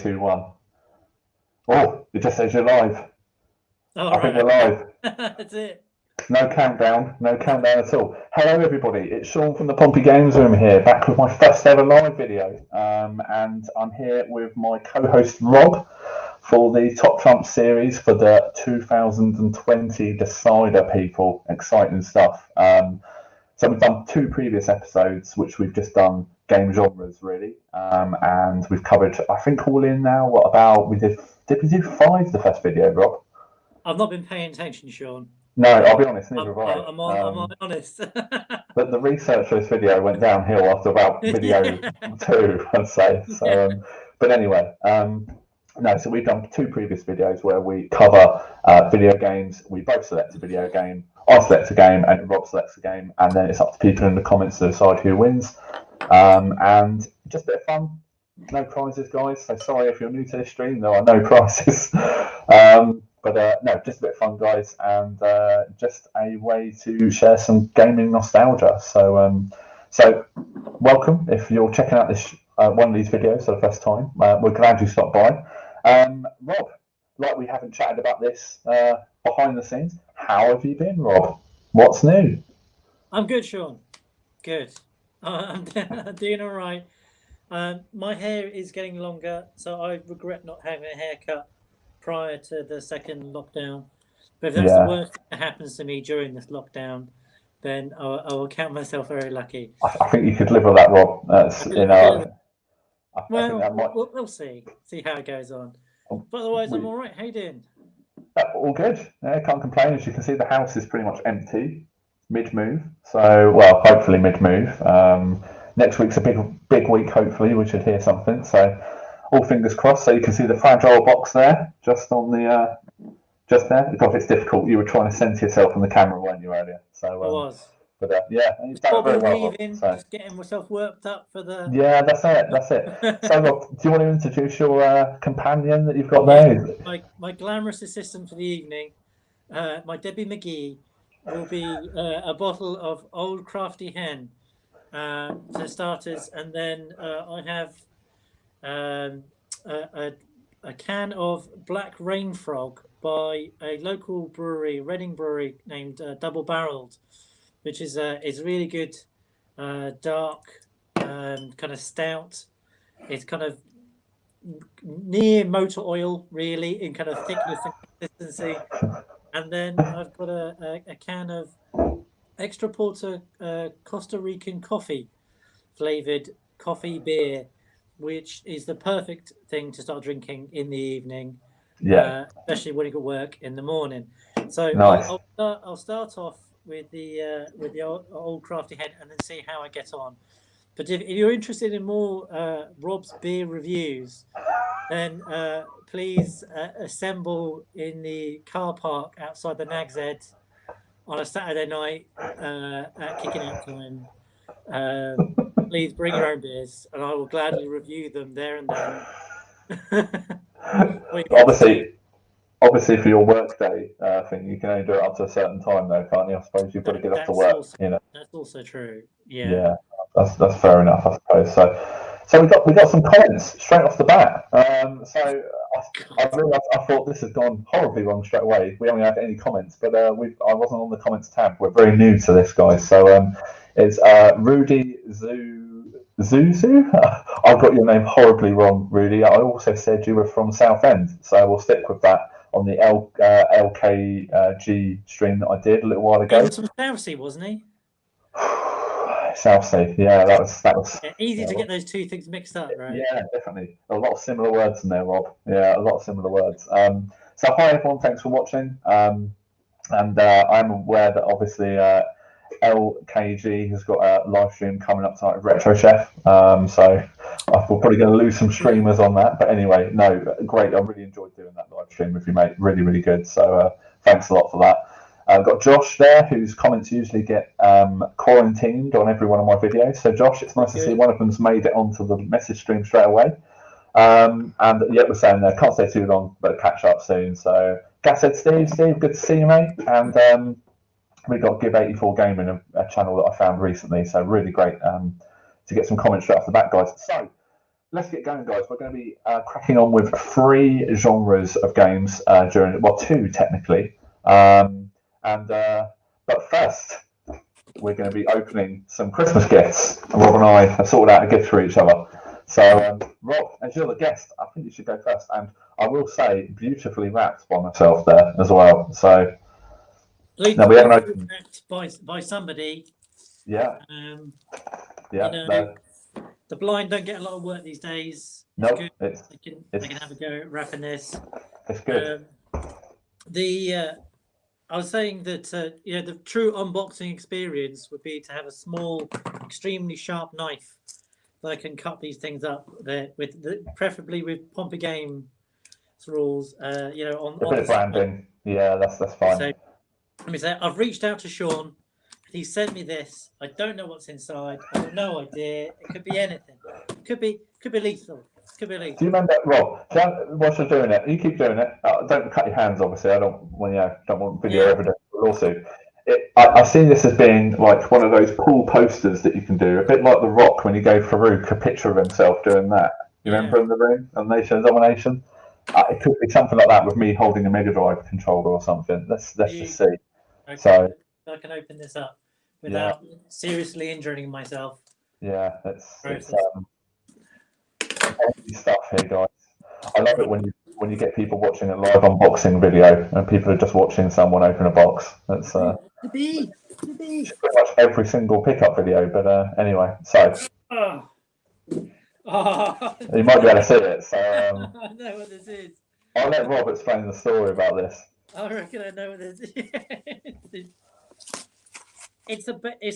2, 1. Oh, it just says you're live. All I think we're right. live. That's it. No countdown at all. Hello, everybody. It's Sean from the Pompey Games Room here, back with my first ever live video. And I'm here with my co-host Rob for the Top Trump series for the 2020 Decider, people. Exciting stuff. So we've done 2 previous episodes, which we've just done game genres, really. And we've covered, I think, all in now. What about, did we do 5 the first video, Rob? I've not been paying attention, Sean. No, I'll be honest, neither have I. I'm honest. But the research for this video went downhill after about video Yeah. 2, I'd say. So, Yeah. But anyway, no. So we've done 2 previous videos where we cover video games. We both select a video game. I select a game, and Rob selects a game, and then it's up to people in the comments to decide who wins. And just a bit of fun. No prizes, guys. So sorry if you're new to this stream. There are no prizes. But no, just a bit of fun, guys, and just a way to share some gaming nostalgia. So welcome if you're checking out this one of these videos for the first time. We're glad you stopped by. Rob, like we haven't chatted about this behind the scenes, how have you been, Rob? What's new? I'm good, Sean. Good. I'm doing all right. My hair is getting longer, so I regret not having a haircut prior to the second lockdown. But if that's the worst thing that happens to me during this lockdown, then I will count myself very lucky. I think you could live with that, Rob. That's, you know, I think that might... we'll see how it goes on. But otherwise, I'm all right. How you doing? All good. Yeah, can't complain. As you can see, the house is pretty much empty mid-move. So, well, hopefully mid-move. Next week's a big week, hopefully. We should hear something. So, all fingers crossed. So you can see the fragile box there, just on the, just there. God, it's difficult. You were trying to center yourself from the camera, weren't you, earlier? So, I was. But yeah, you've done very well. Just getting myself worked up for the. Yeah, that's it. So, Rob, do you want to introduce your companion that you've got there? My glamorous assistant for the evening, my Debbie McGee, will be a bottle of Old Crafty Hen for starters, and then I have a can of Black Rain Frog by a local brewery, Reading Brewery, named Double Barreled, which is really good, dark, kind of stout. It's kind of near motor oil, really, in kind of thickness and consistency. And then I've got a can of extra porter Costa Rican coffee flavored coffee beer, which is the perfect thing to start drinking in the evening. Yeah, especially when you got work in the morning. So nice. I'll start off with the old crafty head and then see how I get on. But if you're interested in more Rob's beer reviews, then please assemble in the car park outside the Nag's Head on a Saturday night at kicking out time. Please bring your own beers, and I will gladly review them there and then. Obviously, for your workday thing, you can only do it up to a certain time, though, can't you? I suppose you've got to get off to work. That's also true. Yeah, that's fair enough, I suppose. So we got some comments straight off the bat. So I realised I thought this has gone horribly wrong straight away. We haven't had any comments, but I wasn't on the comments tab. We're very new to this, guys. So it's Rudy Zuzu. I got your name horribly wrong, Rudy. I also said you were from Southend, so we'll stick with that on the LKG stream that I did a little while ago. He was from Southsea, wasn't he? Southsea, yeah, that was easy to get those two things mixed up, right? Yeah, definitely. A lot of similar words in there, Rob. Yeah, a lot of similar words. So hi everyone, thanks for watching. And I'm aware that obviously LKG has got a live stream coming up tonight with Retro Chef. So we're probably going to lose some streamers on that. But anyway, no, great. I really enjoyed doing that live stream with you, mate. Really, really good. So thanks a lot for that. I've got Josh there, whose comments usually get quarantined on every one of my videos. So Josh, it's nice to see one of them's made it onto the message stream straight away. And yeah, we're saying there, can't stay too long, but catch up soon. So Gas said, Steve, good to see you, mate. And we got Give84 Gaming, a channel that I found recently. So really great to get some comments straight off the bat, guys. So let's get going, guys. We're going to be cracking on with 3 genres of games during, well, 2 technically. But first, we're going to be opening some Christmas gifts. Rob and I have sorted out a gift for each other. So, Rob, as you're the guest, I think you should go first. And I will say, beautifully wrapped by myself there as well. So, no, we haven't opened by somebody. Yeah. Yeah. You know, the blind don't get a lot of work these days. No, nope, they can have a go at wrapping this. It's good. I was saying that the true unboxing experience would be to have a small, extremely sharp knife that can cut these things up there preferably with Pompey Games rules. On a bit of branding. Yeah, that's fine. So, let me say, I've reached out to Sean. He sent me this. I don't know what's inside. I have no idea. It could be anything. It could be lethal. Could be lethal. Do you remember, Rob? Whilst you're doing it, you keep doing it. Don't cut your hands, obviously. I don't want video evidence for a lawsuit. I see this as being like one of those cool posters that you can do, a bit like The Rock when you gave Farouk a picture of himself doing that. You remember in the ring on Nation of Domination? It could be something like that with me holding a Mega Drive controller or something. Let's just see. Okay. So I can open this up without seriously injuring myself. Yeah, it's stuff here, guys. I love it when you get people watching a live unboxing video and people are just watching someone open a box. That's pretty much every single pickup video. But anyway, so you might be able to see it. So I know what this is. I'll let Rob explain the story about this. I reckon I know what this is. It's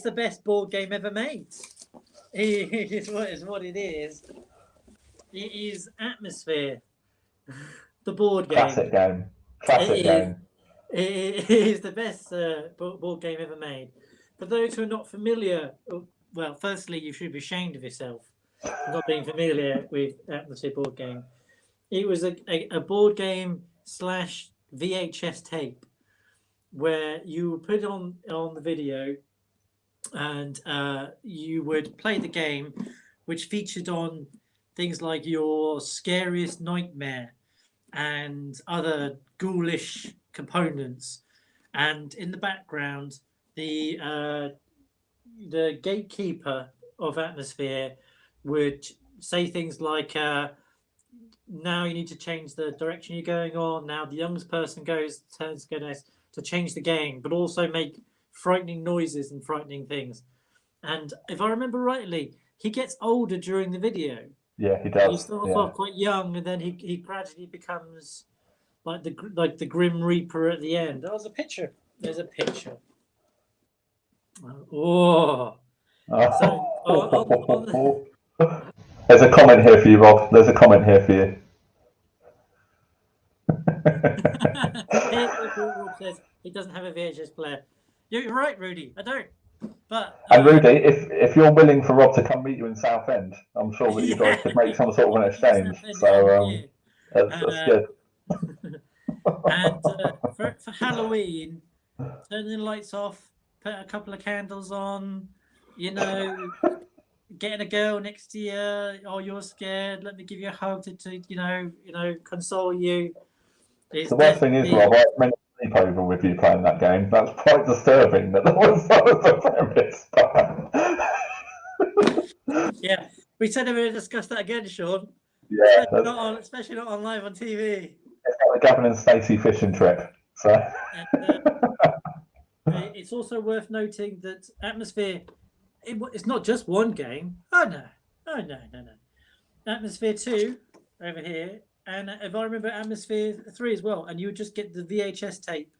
the best board game ever made. It's what it is. It is Atmosphere, the board game. Classic game. It is the best board game ever made. For those who are not familiar, well, firstly, you should be ashamed of yourself for not being familiar with Atmosphere board game. It was a board game / VHS tape where you would put it on the video and you would play the game, which featured on things like your scariest nightmare and other ghoulish components. And in the background, the gatekeeper of Atmosphere would say things like, now you need to change the direction you're going on. Now the youngest person turns to change the game, but also make frightening noises and frightening things. And if I remember rightly, he gets older during the video. Yeah, he does. He starts off quite young, and then he gradually becomes like the Grim Reaper at the end. There's a picture. There's a picture. There's a comment here for you, Rob. There's a comment here for you. Rob says he doesn't have a VHS player. You're right, Rudy. I don't. But and Rudy, if you're willing for Rob to come meet you in Southend, I'm sure that you guys could make some sort of an exchange. So that's good. And for Halloween, turn the lights off, put a couple of candles on, getting a girl next to you. Oh, you're scared. Let me give you a hug to console you. The worst thing is, Rob, I meant to sleep over with you playing that game. That's quite disturbing. That was the premise. Yeah, we said we would discuss that again, Sean. Yeah, especially not on live on TV. It's like the Gavin and Stacey fishing trip. So. It's also worth noting that Atmosphere, it's not just one game. Oh no. Atmosphere 2 over here, and if I remember, Atmosphere 3 as well. And you would just get the VHS tape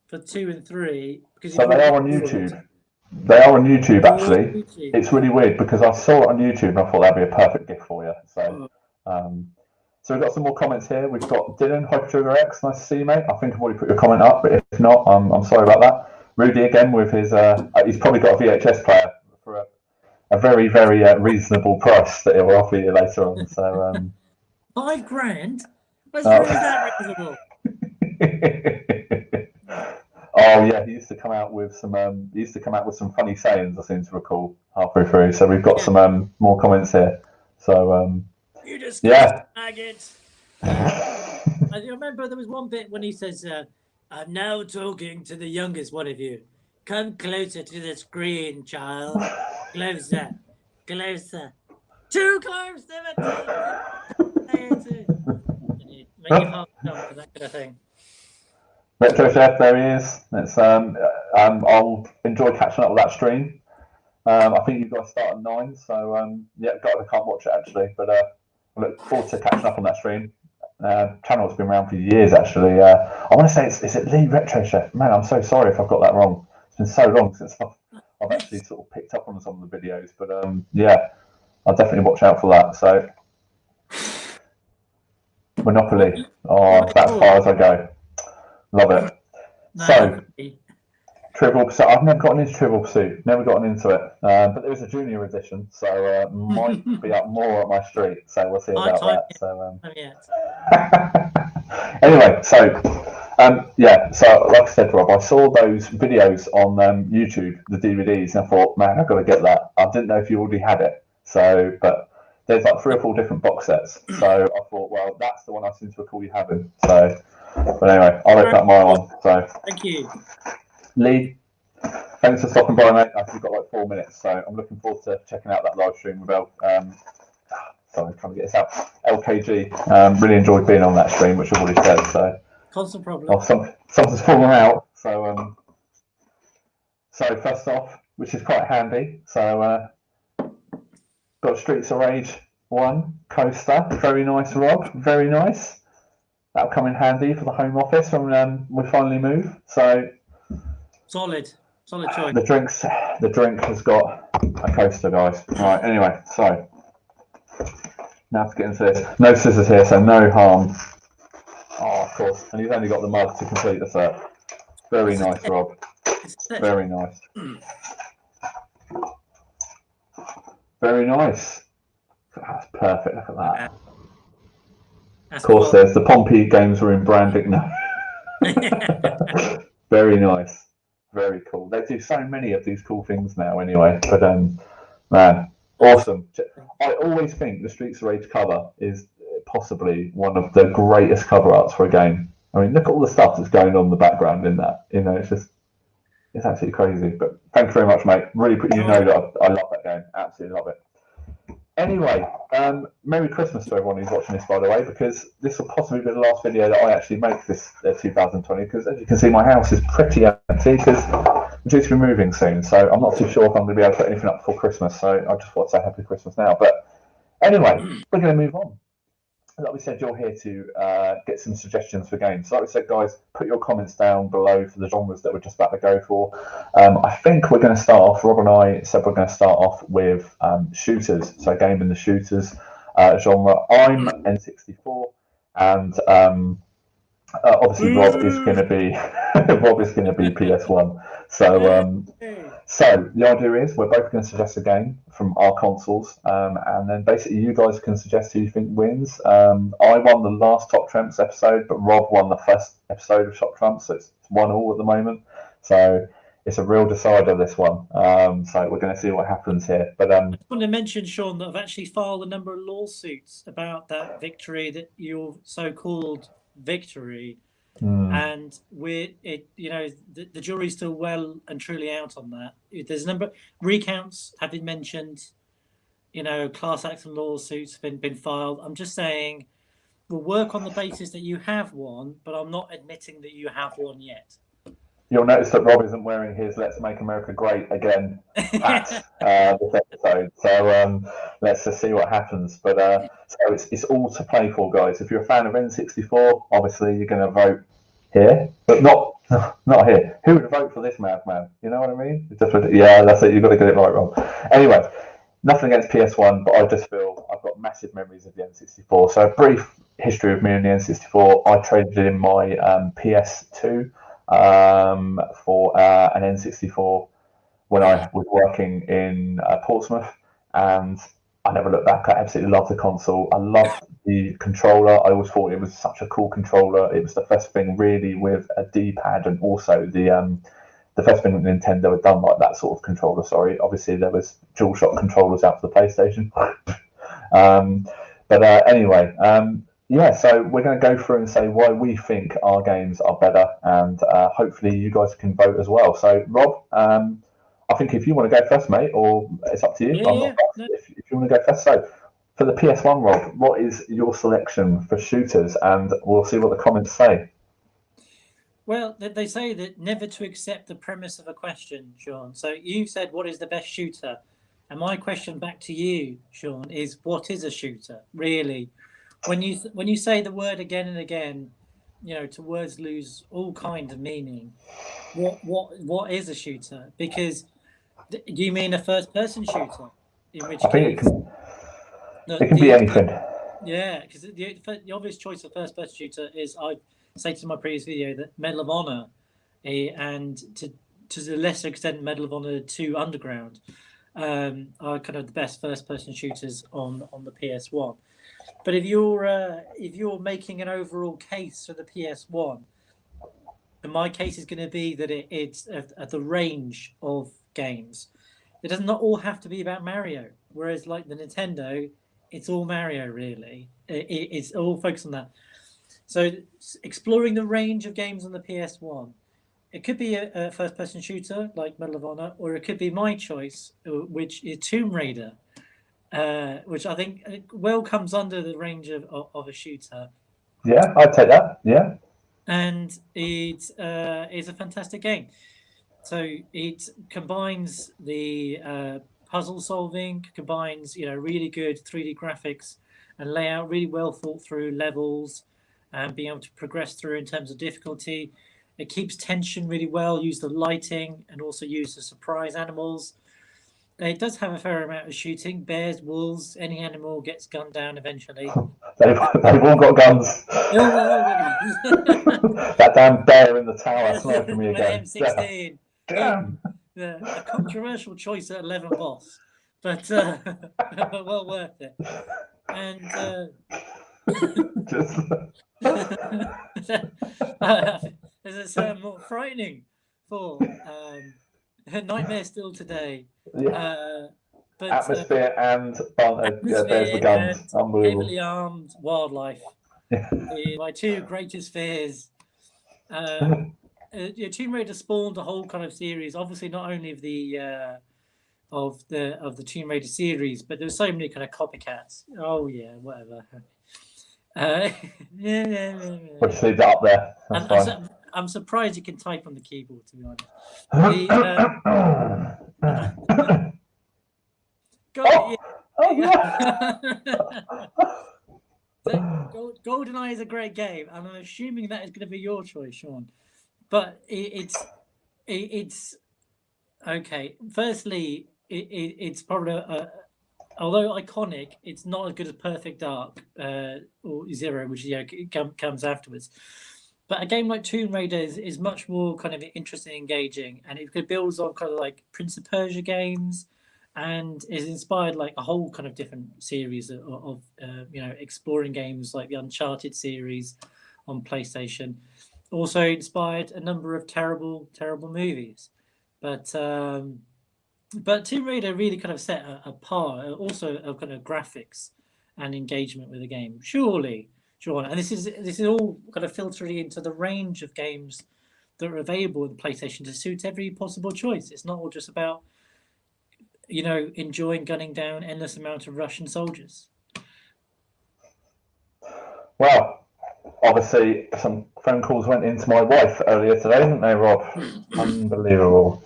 for 2 and 3 because they are on YouTube. They are on YouTube actually. It's really weird because I saw it on YouTube and I thought that'd be a perfect gift for you. So, so we've got some more comments here. We've got Dylan, Hypertrigger X. Nice to see you, mate. I think I've already put your comment up, but if not, I'm sorry about that. Rudy again with his. He's probably got a VHS player for a very, very reasonable price that he'll offer you later on. So $5,000. Where's that reasonable? Oh yeah, he used to come out with some. He used to come out with some funny sayings. I seem to recall halfway through. So we've got some more comments here. So You just Yeah. maggot. I remember there was one bit when he says, I'm now talking to the youngest one of you. Come closer to the screen, child. Closer. Closer. Too close, Timothy. Make your heart jump and that kind of thing. Retro Chef, there he is. I'll enjoy catching up with that stream. I think you guys start at 9, so yeah, I can't watch it actually, but I look forward to catching up on that stream. Channel's been around for years actually. I want to say is it Lee Retro Chef? Man, I'm so sorry if I've got that wrong. It's been so long since I've actually sort of picked up on some of the videos, but yeah, I'll definitely watch out for that. So Monopoly, that's as far as I go. Love it. So, Trivial Pursuit. I've never gotten into Trivial Pursuit. Never gotten into it. But there is a junior edition, so might be up more up my street. So we'll see about that. So anyway, so yeah. So like I said, Rob, I saw those videos on YouTube, the DVDs, and I thought, man, I've got to get that. I didn't know if you already had it. So, but there's like 3 or 4 different box sets. So I thought, well, that's the one I seem to recall you having. So, but anyway, I'll open up my one. So thank you. Lee, thanks for stopping by, mate. We've got like 4 minutes, so I'm looking forward to checking out that live stream with sorry, I'm trying to get this out. LKG. Really enjoyed being on that stream, which I've already said. So constant problem. Something's fallen out. So so first off, which is quite handy. So got Streets of Rage 1 coaster. Very nice, Rob. Very nice. That'll come in handy for the home office when we finally move. So solid choice. The drink has got a coaster, guys. Right. Anyway, so now to get into this. No scissors here, so no harm. Oh, of course. And he's only got the mug to complete the set. Very nice, Rob. Very nice. Very nice. That's perfect. Look at that. Of course, there's the Pompey Games Room branding now. Very nice. Very cool. They do so many of these cool things now anyway. But man, awesome. I always think the Streets of Rage cover is possibly one of the greatest cover arts for a game. I mean, look at all the stuff that's going on in the background in that. You know, it's absolutely crazy. But thank you very much, mate. Really, you know that I love that game. Absolutely love it. Anyway, Merry Christmas to everyone who's watching this, by the way, because this will possibly be the last video that I actually make this 2020, because as you can see, my house is pretty empty because I'm due to be moving soon, so I'm not too sure if I'm going to be able to put anything up before Christmas, so I just want to say Happy Christmas now. But anyway, we're going to move on. Like we said, you're here to get some suggestions for games. So like we said, guys, put your comments down below for the genres that we're just about to go for. I think we're going to start off, Rob and I said we're going to start off with shooters. So a game in the shooters genre. I'm N64, and obviously Rob is going to be PS1. So the idea is we're both going to suggest a game from our consoles, and then basically you guys can suggest who you think wins. I won the last Top Trumps episode, but Rob won the first episode of Top Trumps, so it's 1-1 at the moment. So it's a real decider, this one. So we're going to see what happens here. But I just want to mention, Sean, that I've actually filed a number of lawsuits about that victory, that your so-called victory. And the jury's still well and truly out on that. There's a number of recounts have been mentioned, class action lawsuits have been filed. I'm just saying we'll work on the basis that you have won, but I'm not admitting that you have won yet. You'll notice that Rob isn't wearing his "Let's Make America Great Again" hat this episode. So let's just see what happens. But so it's all to play for, guys. If you're a fan of N64, obviously you're going to vote here, but not here. Who would vote for this madman? You know what I mean? Yeah, that's it. You've got to get it right, Rob. Anyway, nothing against PS1, but I just feel I've got massive memories of the N64. So a brief history of me and the N64. I traded in my PS2 for an N64 when I was working in Portsmouth, and I never looked back. I absolutely loved the console. I loved the controller. I always thought it was such a cool controller. It was the first thing really with a D-pad, and also the first thing that Nintendo had done like that sort of controller. Sorry, obviously there was DualShock controllers out for the PlayStation. But anyway, yeah, so we're going to go through and say why we think our games are better, and hopefully you guys can vote as well. So, Rob, I think if you want to go first, mate, or it's up to you. Yeah, I'm yeah. not fussed if you want to go first. So, for the PS1, Rob, what is your selection for shooters? And we'll see what the comments say. Well, they say that never to accept the premise of a question, Sean. So you said, what is the best shooter? And my question back to you, Sean, is what is a shooter, really? When you say the word again and again, to words lose all kinds of meaning. What is a shooter? Because do you mean a first-person shooter? In which I think case, it can be anything. yeah, because the obvious choice of first-person shooter is, I stated in my previous video, that Medal of Honor, and to the lesser extent Medal of Honor 2 Underground, are kind of the best first-person shooters on the PS1. But if you're making an overall case for the PS1, and my case is going to be that it's at the range of games. It does not all have to be about Mario. Whereas like the Nintendo, it's all Mario really. It's all focused on that. So exploring the range of games on the PS1, it could be a first-person shooter like Medal of Honor, or it could be my choice, which is Tomb Raider, which I think well comes under the range of a shooter. Yeah, I'd take that. Yeah. And it is a fantastic game. So it combines the puzzle solving, combines really good 3D graphics and layout, really well thought through levels, and being able to progress through in terms of difficulty. It keeps tension really well, use the lighting, and also use the surprise animals. It does have a fair amount of shooting. Bears, wolves, any animal gets gunned down eventually. They've all got guns. That damn bear in the tower sniping me again. M16. Damn. A controversial choice at 11 boss, but well worth it. And there's a more frightening for Nightmare Still Today. Yeah. But atmosphere and there's the guns. Unbelievable. Heavily armed wildlife. My two greatest fears. Tomb Raider spawned a whole kind of series. Obviously, not only of the Tomb Raider series, but there's so many kind of copycats. Oh yeah, whatever. We'll just leave that up there. I'm surprised you can type on the keyboard, to be honest. GoldenEye is a great game, and I'm assuming that is going to be your choice, Sean. But it's okay. Firstly, it's probably although iconic, it's not as good as Perfect Dark or Zero, which comes afterwards. But a game like Tomb Raider is much more kind of interesting, engaging, and it builds on kind of like Prince of Persia games, and is inspired like a whole kind of different series of exploring games like the Uncharted series on PlayStation. Also inspired a number of terrible movies, but Tomb Raider really kind of set a par, also a kind of graphics and engagement with the game. Surely, and this is all kind of filtering into the range of games that are available in PlayStation to suit every possible choice. It's not all just about enjoying gunning down endless amount of Russian soldiers. Well, obviously some phone calls went into my wife earlier today, didn't they, Rob? Unbelievable.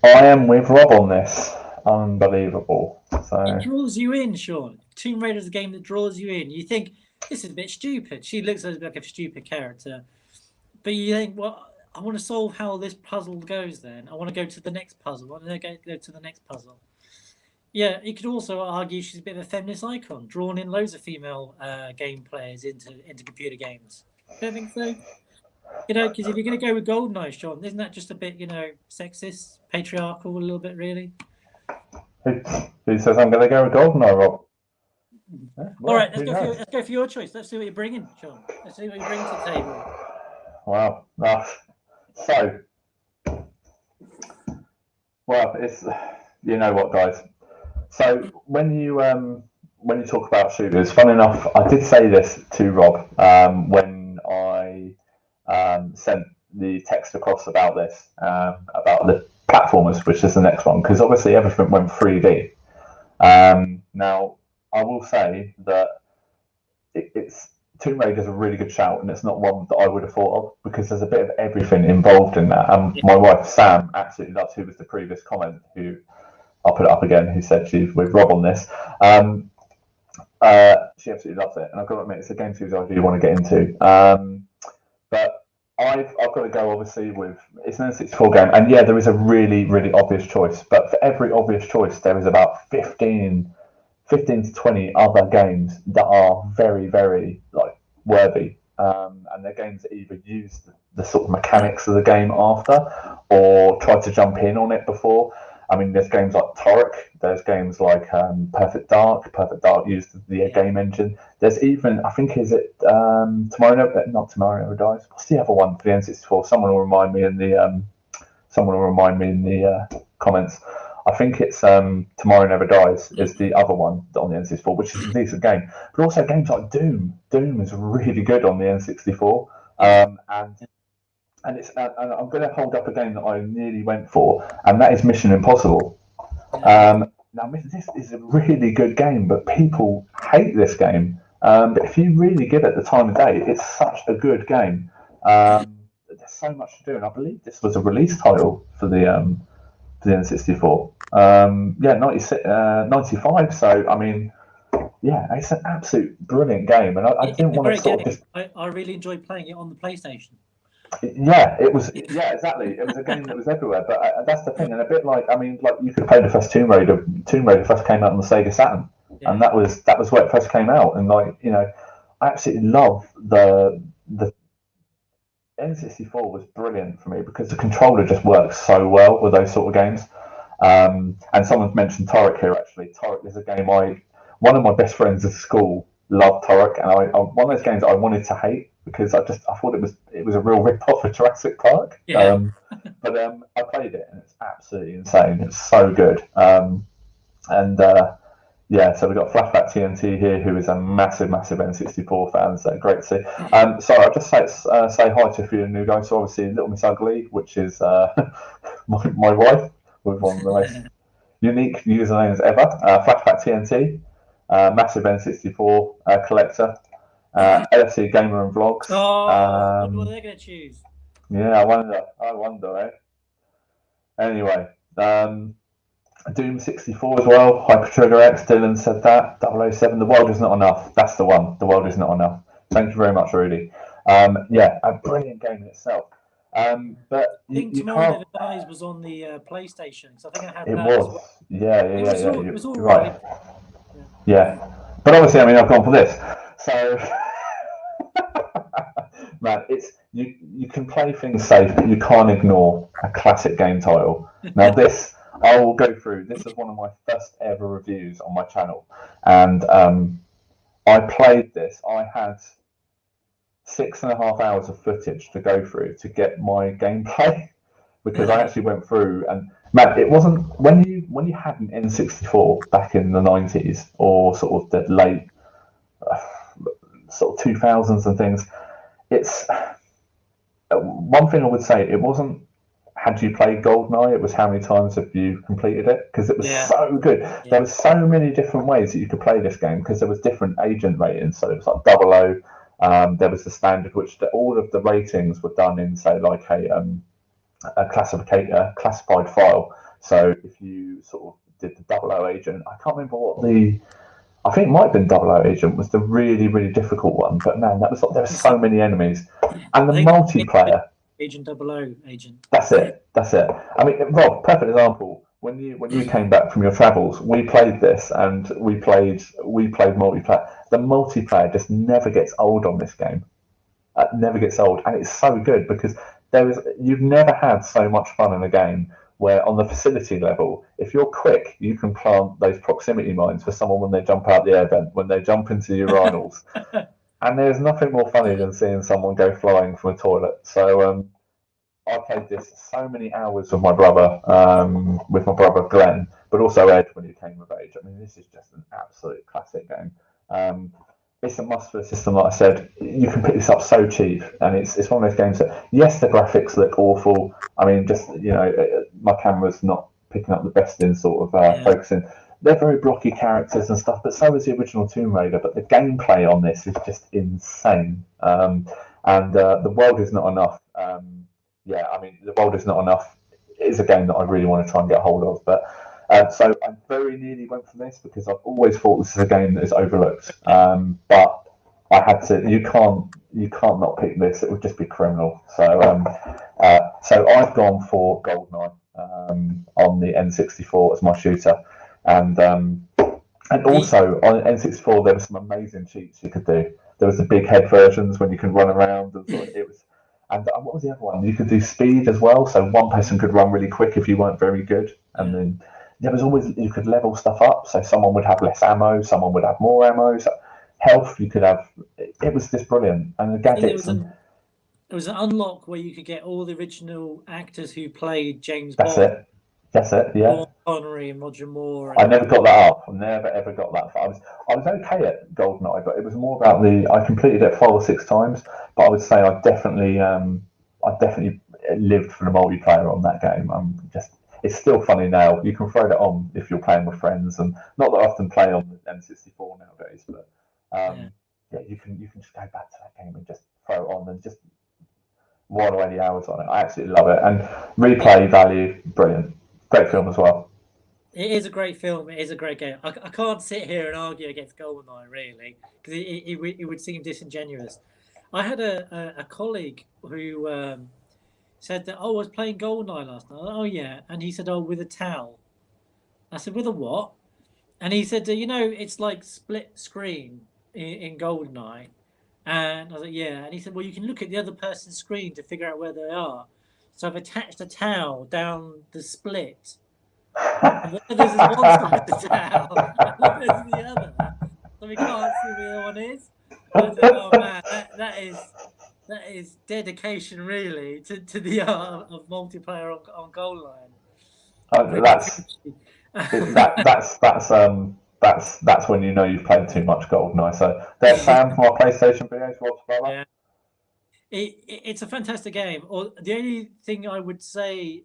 I am with Rob on this. Unbelievable. So it draws you in, Sean. Tomb Raider is a game that draws you in. You think this is a bit stupid. She looks like a stupid character, but you think, well, I want to solve how this puzzle goes. Then I want to go to the next puzzle. I want to go to the next puzzle. Yeah, you could also argue she's a bit of a feminist icon, drawn in loads of female game players into computer games. Don't think so? Because if you're going to go with GoldenEye, Sean, isn't that just a bit, sexist, patriarchal, a little bit, really? Who says I'm going to go with GoldenEye, Rob? Well, all right, let's go for your choice. Let's see what you're bringing, Sean. Let's see what you bring to the table. Wow. So, well, it's what, guys. So when you when you talk about shooters, fun enough, I did say this to Rob when I sent the text across about this, about the platformers, which is the next one, because obviously everything went 3D. Now, I will say that it's Tomb Raider is a really good shout, and it's not one that I would have thought of because there's a bit of everything involved in that. And my wife Sam absolutely loves, who was the previous comment, who I'll put it up again, who said she's with Rob on this. She absolutely loves it, and I've got to admit, it's a game series I do want to get into. But I've got to go obviously with, it's an N64 game, and yeah, there is a really, really obvious choice. But for every obvious choice, there is about 15 to 20 other games that are very, very like worthy, and they're games that either use the sort of mechanics of the game after, or try to jump in on it before. I mean, there's games like Torek, there's games like Perfect Dark used the game engine. There's even, I think, is it Tomorrow Never Dies? What's the other one for the N64? Someone will remind me in the comments. I think it's Tomorrow Never Dies is the other one on the N64, which is a decent game. But also games like Doom. Doom is really good on the N64. And I'm going to hold up a game that I nearly went for, and that is Mission Impossible. Now, this is a really good game, but people hate this game. But if you really give it the time of day, it's such a good game. There's so much to do, and I believe this was a release title for the N64. 95. So I mean, yeah, it's an absolute brilliant game, and I didn't want to sort of just. I really enjoyed playing it on the PlayStation. Yeah, it was. Yeah, exactly. It was a game that was everywhere. But that's the thing, and a bit like, I mean, like you could play the first Tomb Raider. Tomb Raider first came out on the Sega Saturn, and that was where it first came out. And like, you know, I absolutely love the N64 was brilliant for me because the controller just works so well with those sort of games. And someone's mentioned Torek here. Actually, Torek is a game one of my best friends at school loved Torek, and one of those games I wanted to hate because I thought it was a real rip-off of Jurassic Park. Yeah. But I played it, and it's absolutely insane. It's so good. So we've got Flashback TNT here, who is a massive N64 fan. So great to see. Sorry, I'll just say hi to a few new guys. So obviously, Little Miss Ugly, which is my wife, with one of the most unique usernames ever. Flashback TNT, massive N64 collector. LFC Gamer and Vlogs. Oh, what are they going to choose? Yeah, I wonder, eh? Anyway, Doom 64 as well. Hyper Trigger X, Dylan said that. 007, The World Is Not Enough. That's the one. The World Is Not Enough. Thank you very much, Rudy. Yeah, a brilliant game in itself. But I think Tomorrow Never Dies was on the PlayStation, so I think I had it that was. as well. Yeah. It was all right. Yeah. But obviously, I mean, I've gone for this. So, man, it's you can play things safe, but you can't ignore a classic game title. Now, this I will go through. This is one of my first ever reviews on my channel, and I played this. I had 6.5 hours of footage to go through to get my gameplay because I actually went through and man, it wasn't when you had an N64 back in the 90s or sort of the late sort of 2000s and things. It's one thing I would say. It wasn't had you played GoldenEye. It was how many times have you completed it because it was so good. Yeah. There was so many different ways that you could play this game because there was different agent ratings. So it was like 00. There was the standard, which all of the ratings were done in, say, like a classified file. So if you sort of did the 00 agent, I can't remember what I think it might have been 00 agent was the really, really difficult one. But man, that was like, there were so many enemies, and the multiplayer. Agent 00 agent. That's it. I mean, Rob, perfect example. When you came back from your travels, we played this and we played multiplayer. The multiplayer just never gets old on this game. Never gets old, and it's so good because you've never had so much fun in a game where on the facility level, if you're quick, you can plant those proximity mines for someone when they jump out the air vent, when they jump into urinals. And there's nothing more funny than seeing someone go flying from a toilet. So I played this so many hours with my brother, Glenn, but also Ed when he came of age. I mean, this is just an absolute classic game. Um, it's a must for the system, like I said. You can pick this up so cheap, and it's one of those games that, yes, the graphics look awful. I mean, just, my camera's not picking up the best in sort of focusing. They're very blocky characters and stuff, but so is the original Tomb Raider. But the gameplay on this is just insane, and the world is not enough. I mean, the world is not enough. It is a game that I really want to try and get hold of, but. So I very nearly went for this because I've always thought this is a game that is overlooked. But I had to. You can't not pick this. It would just be criminal. So I've gone for GoldenEye on the N64 as my shooter, and also on N64 there were some amazing cheats you could do. There was the big head versions when you can run around, and it was. And what was the other one? You could do speed as well, so one person could run really quick if you weren't very good, and then there was always, you could level stuff up, so someone would have less ammo, someone would have more ammo, so health you could have. It was just brilliant, and the gadgets. There was an unlock where you could get all the original actors who played James Bond. That's it. Yeah. Sean Connery and Roger Moore. I never got that up. I never ever got that far. I was okay at GoldenEye, but it was more about I completed it 5 or 6 times, but I would say I definitely lived for the multiplayer on that game. It's still funny now. You can throw that on if you're playing with friends, and not that I often play on the N64 nowadays, but you can just go back to that game and just throw it on and just while away the hours on it. I absolutely love it, and replay value, brilliant. Great film as well. It is a great film. It is a great game. I can't sit here and argue against GoldenEye, really, because it would seem disingenuous. I had a colleague who said that, I was playing GoldenEye last night. Oh, yeah. And he said, with a towel. I said, with a what? And he said, it's like split screen in GoldenEye. And I was like, yeah. And he said, well, you can look at the other person's screen to figure out where they are. So I've attached a towel down the split. And there's one side of the towel, and there's the other. So we can't see where the other one is. I said, oh man, that is dedication, really, to the art of multiplayer on GoldenEye. That's when you know you've played too much GoldenEye. So there's Sam from our PlayStation videos, Rob's brother. Yeah. It's a fantastic game. Or the only thing I would say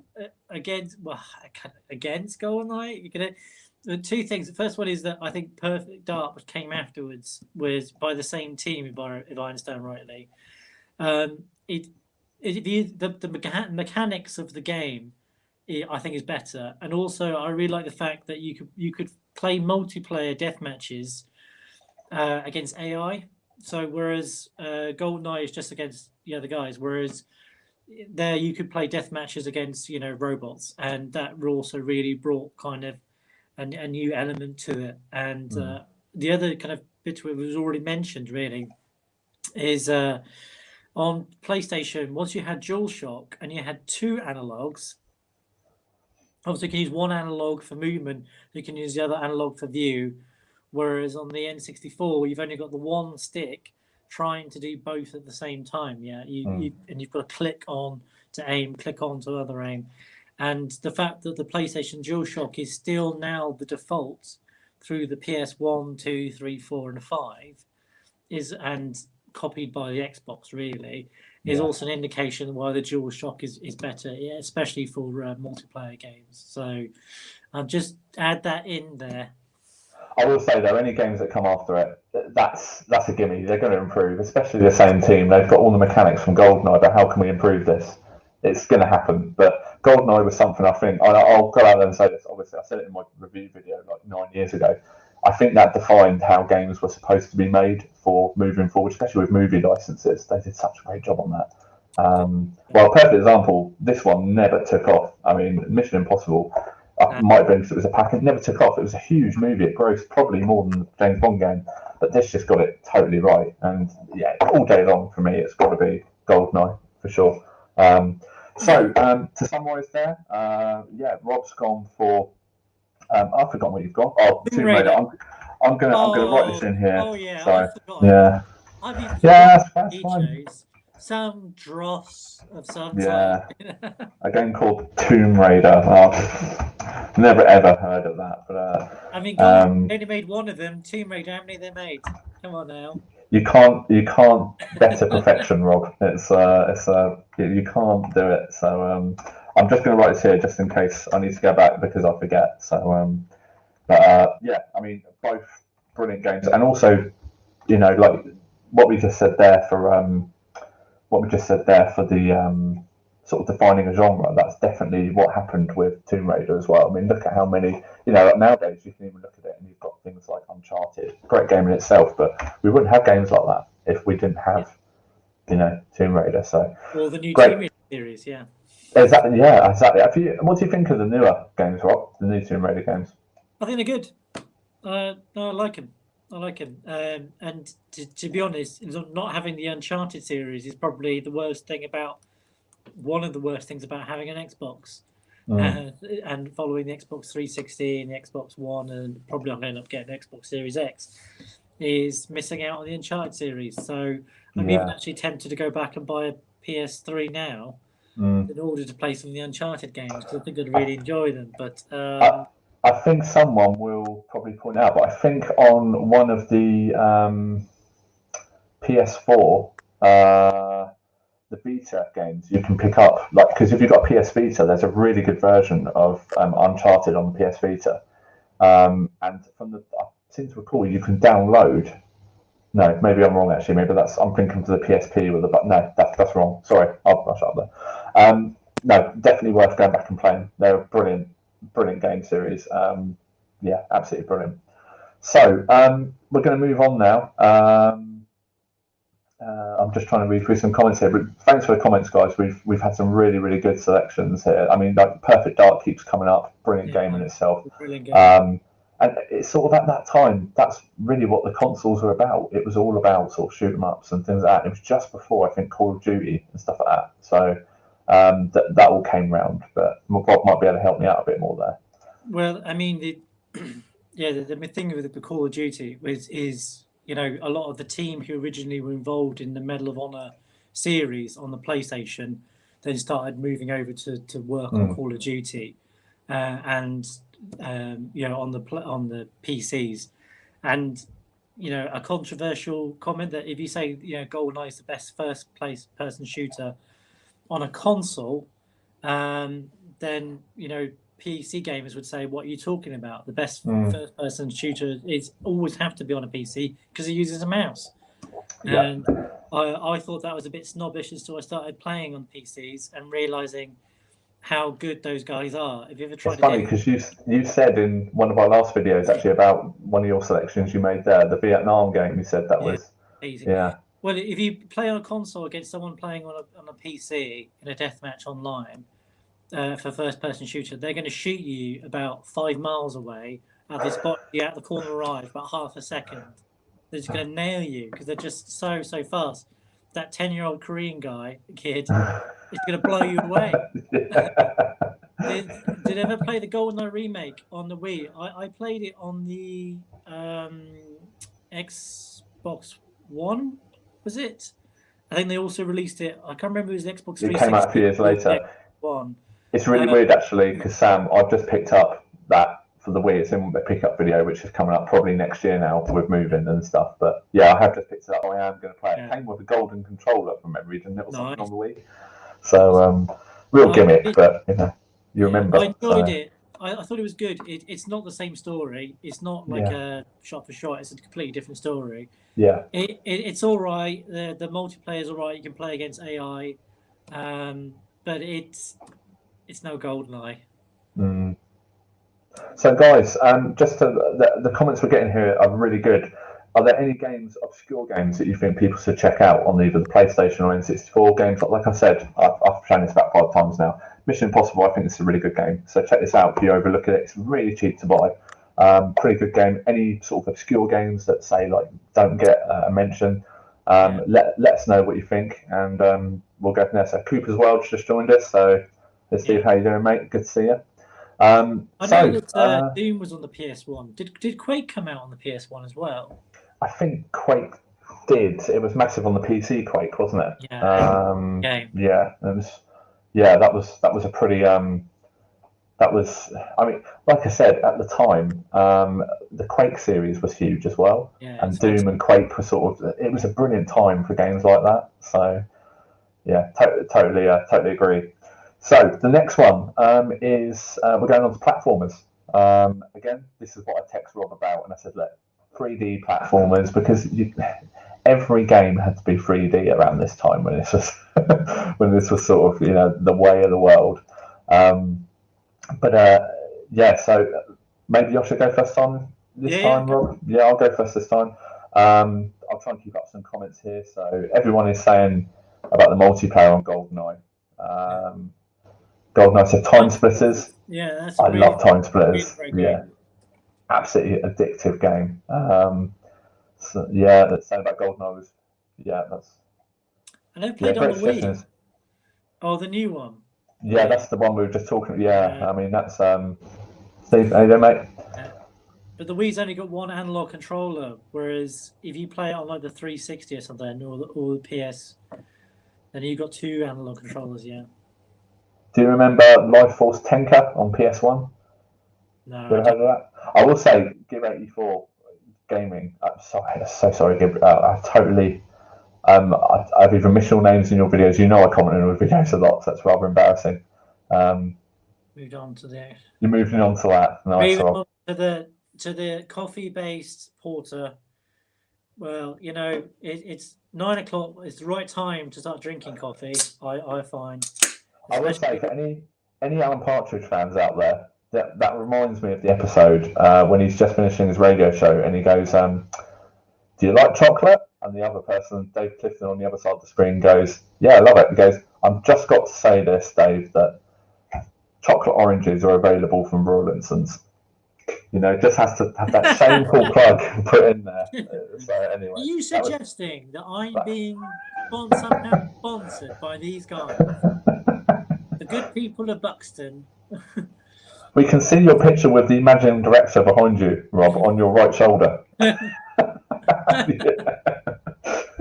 against GoldenEye, the 2 things. The first one is that I think Perfect Dark, which came afterwards, was by the same team, if I understand rightly. The mechanics of the game, I think, is better, and also I really like the fact that you could play multiplayer death matches against AI. So whereas GoldenEye is just against the other guys, whereas there you could play death matches against robots, and that also really brought kind of a new element to it. And the other kind of bit where it was already mentioned really is on PlayStation, once you had DualShock and you had 2 analogs. Obviously, you can use one analog for movement, you can use the other analog for view. Whereas on the N64, you've only got the one stick trying to do both at the same time. Yeah, and you've got to click on to aim, click on to other aim, and the fact that the PlayStation DualShock is still now the default through the PS1, 2, 3, 4, and 5 and copied by the Xbox really is also an indication why the DualShock is better, especially for multiplayer games. So I'll just add that in there. I will say though, any games that come after it, that's a gimme. They're going to improve, especially the same team. They've got all the mechanics from GoldenEye, but how can we improve this? It's going to happen. But GoldenEye was something I think, I'll go out there and say this, obviously I said it in my review video like 9 years ago. I think that defined how games were supposed to be made for moving forward, especially with movie licenses. They did such a great job on that. Well, a perfect example, this one never took off. I mean, Mission Impossible, might have been because it was a pack. It never took off. It was a huge movie. It grossed probably more than the James Bond game, but this just got it totally right. And yeah, all day long for me, it's got to be GoldenEye for sure. To summarise there, Rob's gone for. I've forgotten what you've got. Tomb Raider. I'm gonna write this in here. Oh yeah, so, I forgot. Yeah. I've even that's fine. some dross of some Yeah, type. a game called Tomb Raider. Oh, never ever heard of that, but I mean, God, they only made one of them. Tomb Raider, how many they made? Come on now. you can't better perfection, Rob. You can't do it. So I'm just going to write this here just in case I need to go back because I forget. So but yeah, I mean, both brilliant games, and also, like what we just said there for the sort of defining a genre. That's definitely what happened with Tomb Raider as well. I mean, look at how many, like nowadays you can even look at it and you've got things like Uncharted, great game in itself, but we wouldn't have games like that if we didn't have, Tomb Raider. So Or the new great. Tomb Raider series, yeah. Exactly, yeah, exactly. What do you think of the newer games, Rob? The new Tomb Raider games? I think they're good. No, I like them. I like them. And to be honest, not having the Uncharted series is probably one of the worst things about having an Xbox. And following the Xbox 360 and the Xbox One, and probably I'm going to end up getting an Xbox Series X, is missing out on the Uncharted series. So I'm even actually tempted to go back and buy a PS3 now in order to play some of the Uncharted games because I think I'd really enjoy them. But I think someone will probably point out, but I think on one of the PS4, the Vita games, you can pick up, like, because if you've got a PS Vita, there's a really good version of Uncharted on the PS Vita. And I seem to recall you can download. No, maybe I'm wrong actually. Maybe I'm thinking to the PSP with the, but no, that's wrong. Sorry, I'll shut up there. No, definitely worth going back and playing. They're a brilliant game series. Yeah, absolutely brilliant. So we're going to move on now. I'm just trying to read through some comments here, but thanks for the comments, guys. We've had some really good selections here. I mean, like Perfect Dark keeps coming up, brilliant game in itself. Brilliant game. And it's sort of at that time, that's really what the consoles were about. It was all about sort of shoot 'em ups and things like that. It was just before I think Call of Duty and stuff like that. So that all came round. But Rob might be able to help me out a bit more there. Well, I mean, the thing with the Call of Duty is a lot of the team who originally were involved in the Medal of Honor series on the PlayStation then started moving over to work on Call of Duty, and on the PCs, and a controversial comment that if you say GoldenEye is the best first person shooter on a console, then PC gamers would say, "What are you talking about? The best first-person shooter is always have to be on a PC because it uses a mouse." Yeah. And I thought that was a bit snobbish until I started playing on PCs and realizing how good those guys are. Have you ever tried? It's funny because you said in one of our last videos actually about one of your selections you made there, the Vietnam game. You said that was amazing. Yeah. Well, if you play on a console against someone playing on a PC in a deathmatch online. For first-person shooter, they're going to shoot you about 5 miles away at this spot you at the corner of your eye for about half a second. They're just going to nail you because they're just so fast. That 10-year-old Korean kid, is going to blow you away. Did ever play the GoldenEye remake on the Wii? I played it on the Xbox One. Was it? I think they also released it. I can't remember. It was the Xbox 360. It came out a few years later. One. It's really weird actually because Sam, I've just picked up that for the Wii. It's in the pickup video, which is coming up probably next year now with moving and stuff. But yeah, I have just picked it up. I am going to play it. It came with a golden controller from memory, didn't it, or something on the Wii? So real gimmick, but you remember. I enjoyed it. I thought it was good. It's not the same story. It's not like a shot for shot. It's a completely different story. Yeah. It's all right. The multiplayer is all right. You can play against AI, but it's no GoldenEye. So, guys, just the comments we're getting here are really good. Are there any obscure games that you think people should check out on either the PlayStation or N64 games? Like I said, I've shown this about 5 times now. Mission Impossible, I think this is a really good game. So check this out if you overlook it. It's really cheap to buy. Pretty good game. Any sort of obscure games that say like don't get a mention, let us know what you think, and we'll go from there. So Cooper's World just joined us. So let's see how you doing, mate. Good to see you. I know that Doom was on the PS1. Did Quake come out on the PS1 as well? I think Quake. did. It was massive on the PC, Quake, wasn't it? Yeah, game. Yeah, it was. Yeah, that was a pretty. That was. I mean, like I said at the time, the Quake series was huge as well, Yeah, and it's Doom awesome. and Quake were sort of. It was a brilliant time for games like that. So, yeah, totally agree. So the next one is we're going on to platformers. Again, this is what I text Rob about, and I said, look, 3D platformers because every game had to be 3D around this time when this was when this was sort of the way of the world. But yeah, so maybe I should go first time this Yeah, time, Rob. Yeah, I'll go first this time. I'll try and keep up some comments here. So everyone is saying about the multiplayer on GoldenEye. yeah. GoldenEye said time splitters. Yeah, that's a I really, love time really splitters. great Yeah, game. absolutely addictive game. So, yeah, that's saying about GoldenEye was that's I never yeah, played on great the Wii. suggestions. Oh, the new one. Yeah, Yeah, that's the one we were just talking. Yeah, yeah, I mean that's Steve. How you doing, mate? yeah. But the Wii's only got one analog controller, whereas if you play it on like the 360 or something, or the PS, then you got two analog controllers. Yeah. Do you remember Life Force Tenka on PS1? No, You I ever don't. heard of that? I will say, Gib 84 Gaming. I'm sorry, so sorry, Gib. I totally. I've even missed your names in your videos. You know I comment on your videos a lot, so that's rather embarrassing. Moved on to the. You're moving on to that. Nice, Moving Rob. on to the coffee-based porter. Well, it's 9 o'clock. It's the right time to start drinking coffee. I find, I will say especially. for any Alan Partridge fans out there, that reminds me of the episode when he's just finishing his radio show and he goes, "Do you like chocolate?" And the other person, Dave Clifton, on the other side of the screen goes, "Yeah, I love it." He goes, "I've just got to say this, Dave, that chocolate oranges are available from Rawlinson's." Just has to have that shameful plug put in there. So anyway, Are you that was. suggesting that I'm being somehow sponsored by these guys, the good people of Buxton? We can see your picture with the managing director behind you, Rob, on your right shoulder.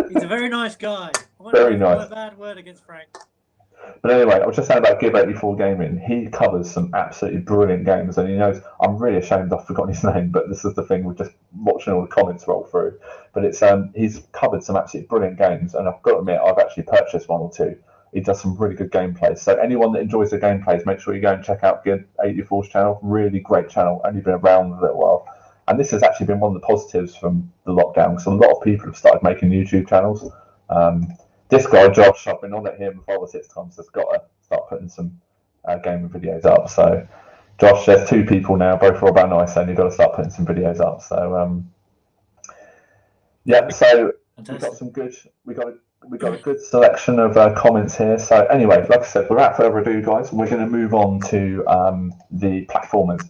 He's a very nice guy. I won't Very have nice. a bad word against Frank. But anyway, I was just saying about Gib84 Gaming. He covers some absolutely brilliant games, and he knows. I'm really ashamed I've forgotten his name, but this is the thing with just watching all the comments roll through. But it's he's covered some absolutely brilliant games, and I've got to admit I've actually purchased one or two. He does some really good gameplays. So anyone that enjoys the gameplays, make sure you go and check out Gib84's channel. Really great channel. Only been around a little while, and this has actually been one of the positives from the lockdown. because a lot of people have started making YouTube channels. This guy, Josh, I've been on at him 5 or 6 times, has got to start putting some gaming videos up. So, Josh, there's 2 people now, both Rob and I, saying you've got to start putting some videos up. So, yeah, so we've got some good, we got a good selection of comments here. So, anyway, like I said, without further ado, guys, we're going to move on to the platformers.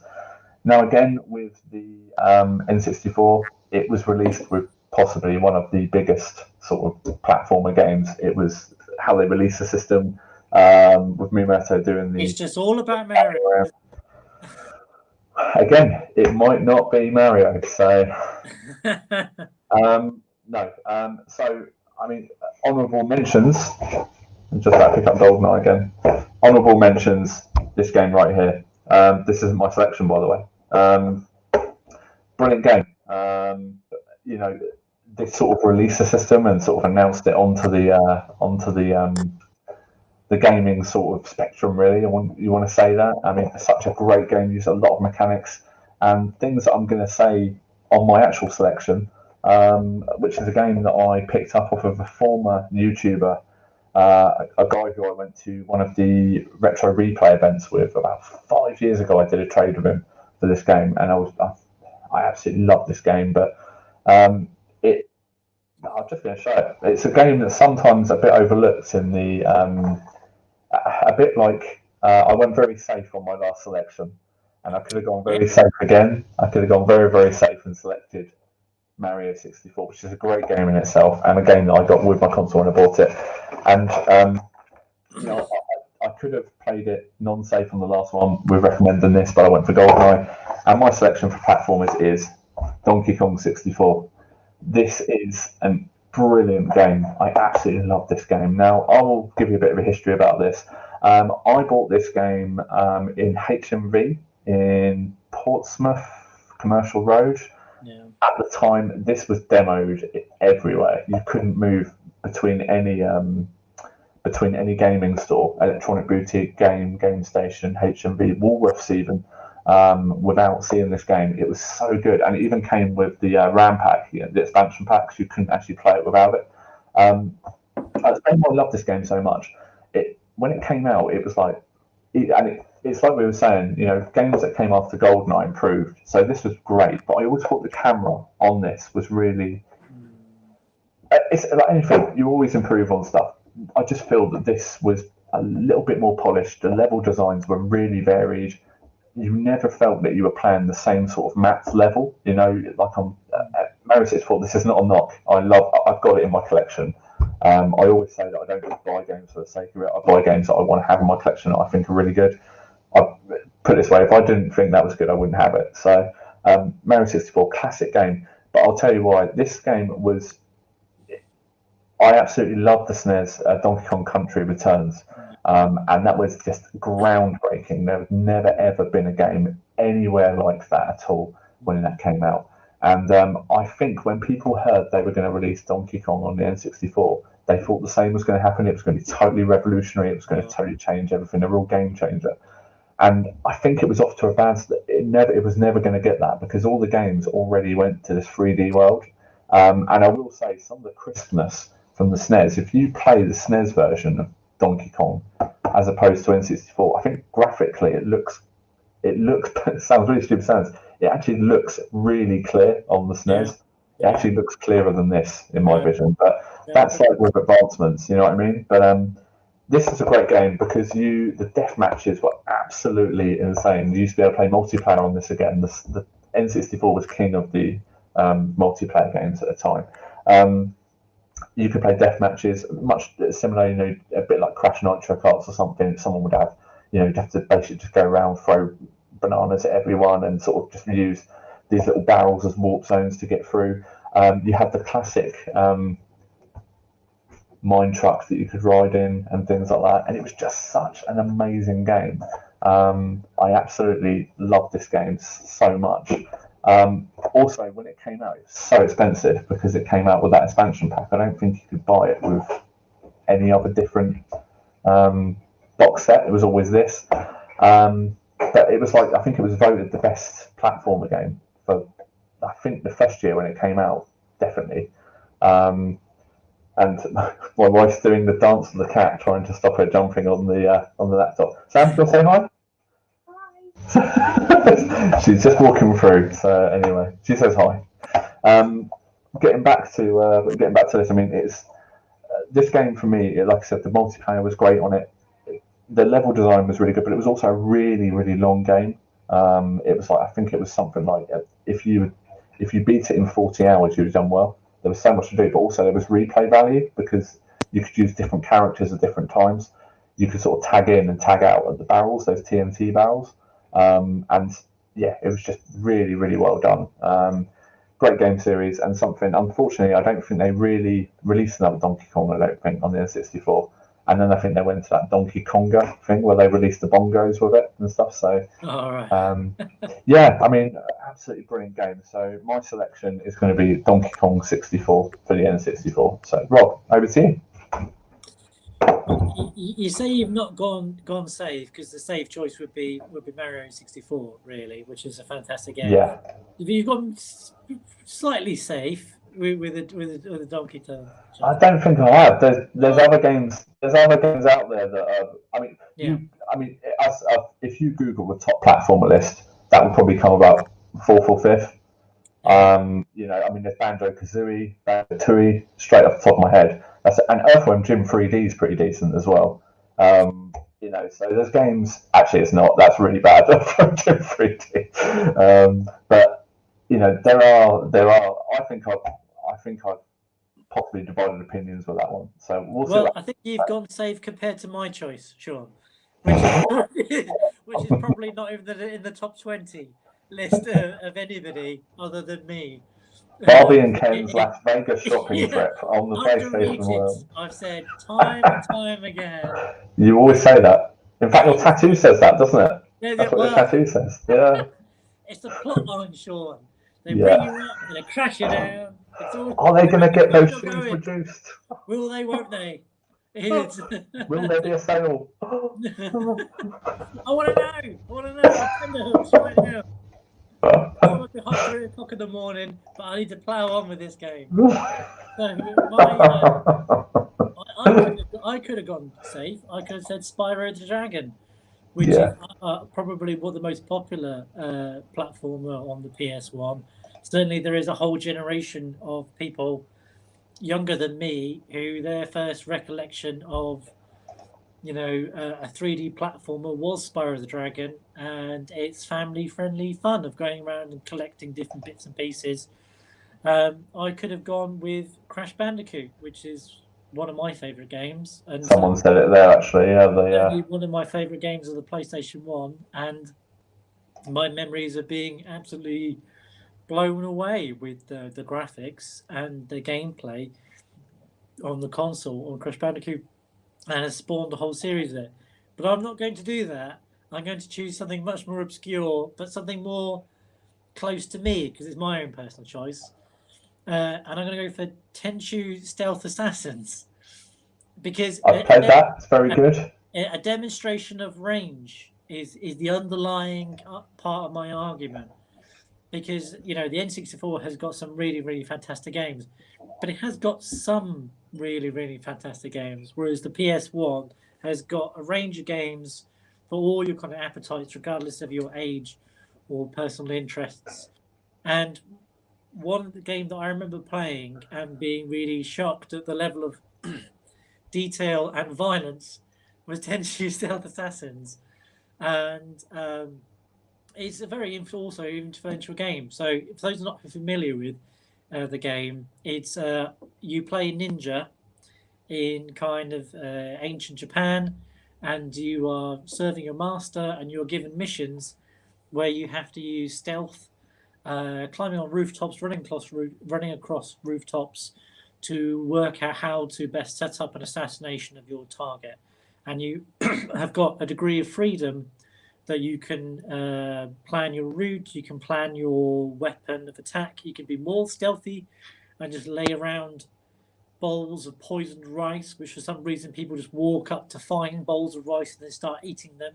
Now, again, with the N64, it was released with possibly one of the biggest sort of platformer games. It was how they released the system with Miyamoto doing the. It's just all about Mario. Again, it might not be Mario, so no. So I mean, honourable mentions. I'm just about to pick up GoldenEye again. Honourable mentions. This game right here. This isn't my selection, by the way. Brilliant game. They sort of released the system and sort of announced it onto the gaming sort of spectrum. Really, you want to say that? I mean, it's such a great game. Uses a lot of mechanics and things that I'm going to say on my actual selection, which is a game that I picked up off of a former YouTuber, a guy who I went to one of the retro replay events with about 5 years ago. I did a trade with him for this game, and I absolutely love this game, but I'm just going to show it. It's a game that's sometimes a bit overlooked in the, a bit like I went very safe on my last selection, and I could have gone very safe again. I could have gone very, very safe and selected Mario 64, which is a great game in itself, and a game that I got with my console when I bought it. And I could have played it non-safe on the last one. We're recommending this, but I went for GoldenEye. And my selection for platformers is Donkey Kong 64. This is a brilliant game. I absolutely love this game. Now, I will give you a bit of a history about this. I bought this game in HMV in Portsmouth Commercial Road. Yeah. At the time, this was demoed everywhere. You couldn't move between any gaming store, electronic boutique, game station, HMV, Woolworths even, without seeing this game. It was so good, and it even came with the RAM pack, the expansion packs. You couldn't actually play it without it. I love this game so much. When it came out, it was like, it's like we were saying, games that came after GoldenEye improved. So this was great, but I always thought the camera on this was really. It's like anything, you always improve on stuff. I just feel that this was a little bit more polished. The level designs were really varied. You never felt that you were playing the same sort of mapped level. Like on Mario 64. This is not a knock. I've got it in my collection. I always say that I don't just buy games for the sake of it. I buy games that I want to have in my collection that I think are really good. I put it this way: if I didn't think that was good, I wouldn't have it. So Mario 64, classic game. But I'll tell you why. This game was. I absolutely love the SNES Donkey Kong Country Returns, and that was just groundbreaking. There had never ever been a game anywhere like that at all when that came out. And I think when people heard they were going to release Donkey Kong on the N64, they thought the same was going to happen. It was going to be totally revolutionary. It was going to totally change everything, a real game changer. And I think it was off to a bad start. It was never going to get that because all the games already went to this 3D world. And I will say some of the crispness from the SNES, if you play the SNES version of Donkey Kong as opposed to N64, I think graphically it looks it sounds really stupid sounds. It actually looks really clear on the SNES. It actually looks clearer than this in my vision, but that's like with advancements, you know what I mean? But this is a great game because the death matches were absolutely insane. You used to be able to play multiplayer on this again. The N64 was king of the multiplayer games at the time. You could play death matches much similar, a bit like Crash Nitro Karts or something. Someone would have, you'd have to basically just go around, throw bananas at everyone, and sort of just use these little barrels as warp zones to get through. You had the classic mine trucks that you could ride in and things like that, and it was just such an amazing game. I absolutely loved this game so much. Also, when it came out, it was so expensive because it came out with that expansion pack. I don't think you could buy it with any other different box set. It was always this. But it was like, I think it was voted the best platformer game for, I think, the first year when it came out, definitely. And my wife's doing the dance of the cat, trying to stop her jumping on the laptop. Sam, do you want to say hi? She's just walking through. So anyway, she says hi. Getting back to this. I mean, it's this game for me. Like I said, the multiplayer was great on it. The level design was really good, but it was also a really, really long game. It was like, I think it was something like if you beat it in 40 hours, you'd have done well. There was so much to do, but also there was replay value because you could use different characters at different times. You could sort of tag in and tag out at the barrels, those TNT barrels. And yeah, it was just really, really well done. Great game series, and something, unfortunately, I don't think they really released another Donkey Kong, I don't think, on the N64. And then I think they went to that Donkey Konga thing where they released the bongos with it and stuff. So, yeah, I mean, absolutely brilliant game. So my selection is going to be Donkey Kong 64 for the N64. So, Rob, over to you. You say you've not gone safe because the safe choice would be Mario 64, really, which is a fantastic game. Yeah, you've gone slightly safe with the Donkey Kong. I don't think I have. There's other games. There's other games out there that are. I mean, if you Google the top platformer list, that would probably come about fourth or fifth. There's Banjo-Kazooie, Banjo-Tooie, straight off the top of my head. And Earthworm Jim 3D is pretty decent as well. So there's games. Actually, it's not. That's really bad. Earthworm Jim 3D. But there are. I think I've possibly divided opinions with that one. So we'll see. I think you've gone safe compared to my choice, Sean, which is probably not even in the top 20 list of anybody other than me. Barbie and Ken's Las Vegas shopping Yeah, trip on the PlayStation underrated. World. I've said time and time again. You always say that. In fact, your tattoo says that, doesn't it? Yeah, That's what your well, tattoo says. Yeah. it's the plot line, Sean. They bring Yeah. you up and they crash you down. It's all. Are they going to get You're those still shoes going. reduced? Will they? Won't they? It's... Will there be a sale? I want to know. I want to know. I'm tenderhooks right now. It might be 3 o'clock in the morning, but I need to plow on with this game. So I could have gone safe. I could have said Spyro the Dragon, which is probably one of the most popular platformer on the PS1. Certainly, there is a whole generation of people younger than me who their first recollection of a 3D platformer was Spyro the Dragon, and it's family-friendly fun of going around and collecting different bits and pieces. I could have gone with Crash Bandicoot, which is one of my favourite games. And someone said it there, actually. Yeah, one of my favourite games of the PlayStation 1, and my memories of being absolutely blown away with the graphics and the gameplay on the console on Crash Bandicoot, and has spawned a whole series of it. But I'm not going to do that. I'm going to choose something much more obscure, but something more close to me, because it's my own personal choice. And I'm going to go for Tenchu Stealth Assassins. Because I've played that. It's very good. A demonstration of range is the underlying part of my argument. Because, the N64 has got some really, really fantastic games. But it has got some really, really fantastic games. Whereas the PS1 has got a range of games for all your kind of appetites, regardless of your age or personal interests. And one game that I remember playing and being really shocked at the level of detail and violence was Tenchu Stealth Assassins. And it's a very also influential game. So for those not familiar with the game, it's you play ninja in kind of ancient Japan, and you are serving your master, and you're given missions where you have to use stealth, climbing on rooftops, running across rooftops to work out how to best set up an assassination of your target. And you have got a degree of freedom that you can plan your route, you can plan your weapon of attack, you can be more stealthy and just lay around bowls of poisoned rice, which for some reason people just walk up to find bowls of rice and then start eating them.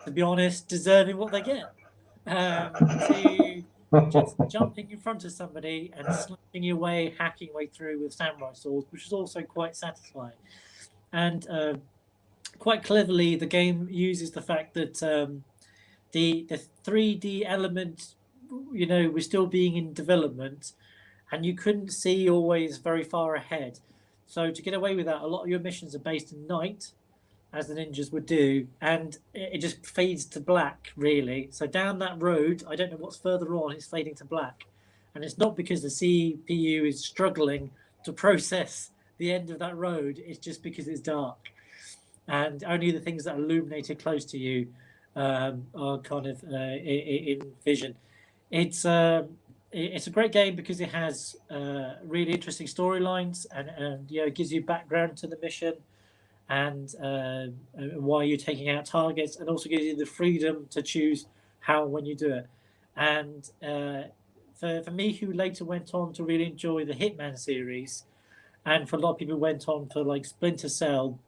To be honest, deserving what they get. To just jumping in front of somebody and slapping your way, hacking your way through with samurai swords, which is also quite satisfying. And quite cleverly, the game uses the fact that the 3D element, was still being in development, and you couldn't see always very far ahead. So to get away with that, a lot of your missions are based in night, as the ninjas would do, and it just fades to black, really. So down that road, I don't know what's further on, it's fading to black. And it's not because the CPU is struggling to process the end of that road, it's just because it's dark. And only the things that are illuminated close to you are kind of in vision. It's a great game because it has really interesting storylines, and it gives you background to the mission and why you're taking out targets, and also gives you the freedom to choose how and when you do it. And for me, who later went on to really enjoy the Hitman series, and for a lot of people who went on for like Splinter Cell,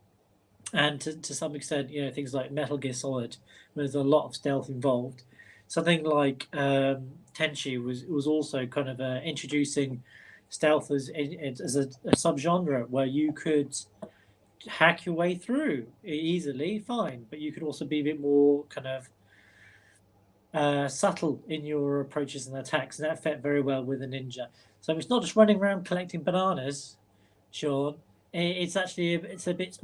and to some extent, things like Metal Gear Solid, where there's a lot of stealth involved. Something like Tenchi was also kind of introducing stealth as a subgenre where you could hack your way through easily, fine, but you could also be a bit more kind of subtle in your approaches and attacks, and that fit very well with a ninja. So it's not just running around collecting bananas, Sean. It's actually a bit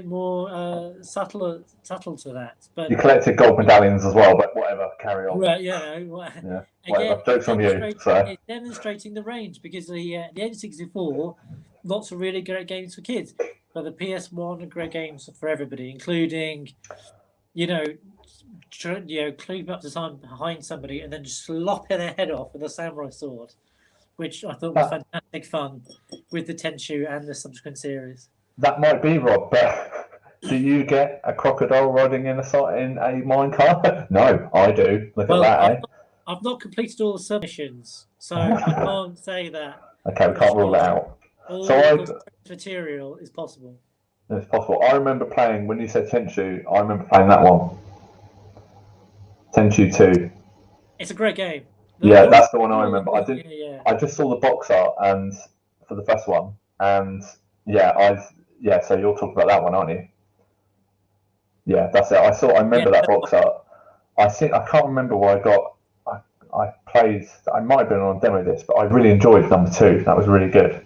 more subtle to that. But you collected gold medallions as well, but whatever, carry on. Right, Yeah, again, joke's on you. So. It's demonstrating the range, because the N64, lots of really great games for kids, but the PS1 are great games for everybody, including, creeping up to time behind somebody and then just slopping their head off with a samurai sword. which I thought was fantastic fun with the Tenchu and the subsequent series. That might be, Rob, but do you get a crocodile riding in a minecart? No, I do. Look at that. I've not completed all the submissions, so I can't say that. Okay, we can't rule it out. All the material is possible. It's possible. I remember playing, when you said Tenchu, I remember playing that one. Tenchu 2. It's a great game. That's the one I remember. I just saw the box art and for the first one, and so you're talking about that one, aren't you? Yeah, that's it. I remember that box art. I can't remember where I played. I might have been on a demo disc, but I really enjoyed number 2. That was really good.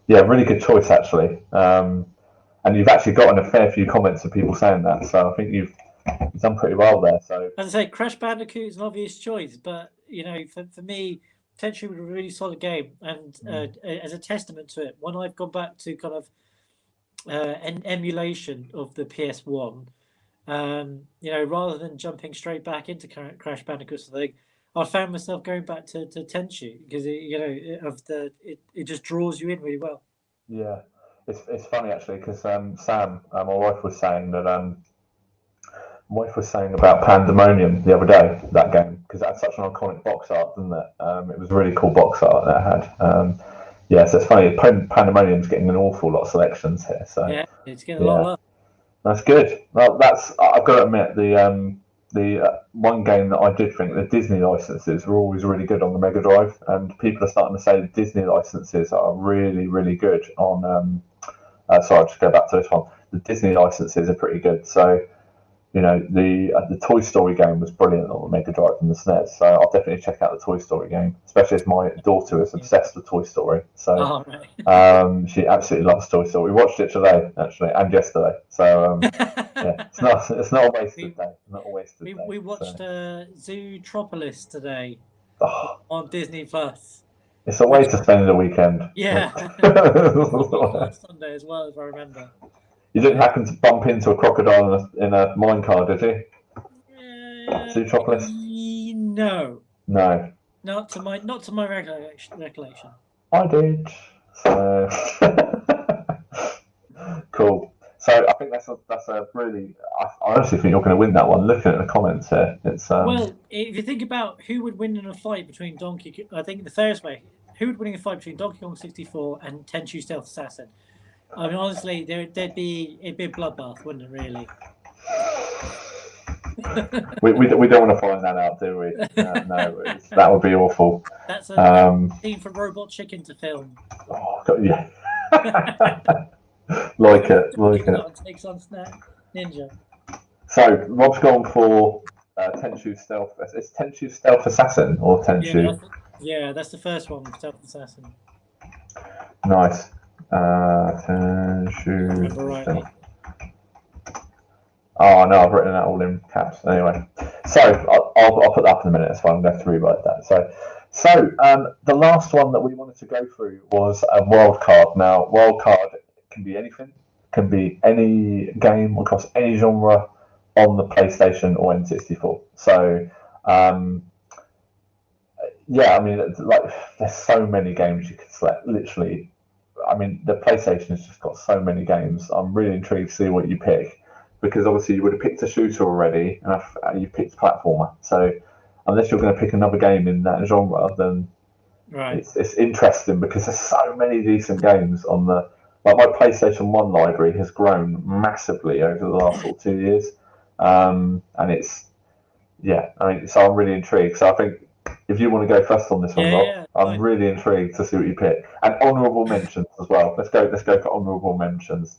Really good choice actually. And you've actually gotten a fair few comments of people saying that, so I think you've done pretty well there. So as I say, Crash Bandicoot is an obvious choice, but for me, Tenchu was a really solid game, and as a testament to it, when I've gone back to kind of an emulation of the PS1, rather than jumping straight back into Crash Bandicoot, I found myself going back to Tenchu because it just draws you in really well. Yeah, it's funny actually because Sam, my wife was saying about Pandemonium the other day, that game, because it had such an iconic box art, didn't it? It was a really cool box art that it had. So it's funny. Pandemonium's getting an awful lot of selections here. So yeah, it's getting a lot of love. That's good. Well, I've got to admit the one game that I did think the Disney licenses were always really good on the Mega Drive, and people are starting to say the Disney licenses are really, really good on. Sorry, I'll just go back to this one. The Disney licenses are pretty good. So, the Toy Story game was brilliant on the Mega Drive and the SNES. So I'll definitely check out the Toy Story game, especially as my daughter is obsessed with Toy Story. So she absolutely loves Toy Story. We watched it today, actually, and yesterday. So it's not a wasted day. Not a wasted day. We watched Zootropolis today on Disney Plus. It's a way to spend the weekend. Yeah. Last Sunday as well, if I remember. You didn't happen to bump into a crocodile in a minecart, did you? Zootropolis? No. No. Not to my recollection. I did. So cool. So I think that's a really. I honestly think you're going to win that one. Looking at the comments here, it's. Well, if you think about who would win in a fight between I think the fairest way, who would win in a fight between Donkey Kong 64 and Tenchu Stealth Assassin? I mean, honestly, it'd be a bloodbath, wouldn't it? Really. we don't want to find that out, do we? No, that would be awful. That's a scene for Robot Chicken to film. Oh God, yeah. like it. Takes on Ninja. So Rob's gone for Tenchu Stealth. It's Tenchu Stealth Assassin or Tenchu? Yeah, that's the first one, Stealth Assassin. Nice. Tenchu. Right. Oh no, I've written that all in caps. Anyway, so I'll put that up in a minute. That's fine. I'm going to have to rewrite that. So the last one that we wanted to go through was a Wildcard. Now, Wildcard can be anything, can be any game across any genre on the PlayStation or N64. So I mean, there's so many games you could select. Literally, I mean, the PlayStation has just got so many games. I'm really intrigued to see what you pick, because obviously you would have picked a shooter already, and you picked a platformer. So unless you're going to pick another game in that genre, then it's interesting, because there's so many decent games on the. Like, my PlayStation 1 library has grown massively over the last 2 years, and it's so I'm really intrigued. So I think if you want to go first on this one, Rob, I'm really intrigued to see what you pick, and honourable mentions as well. Let's go for honourable mentions.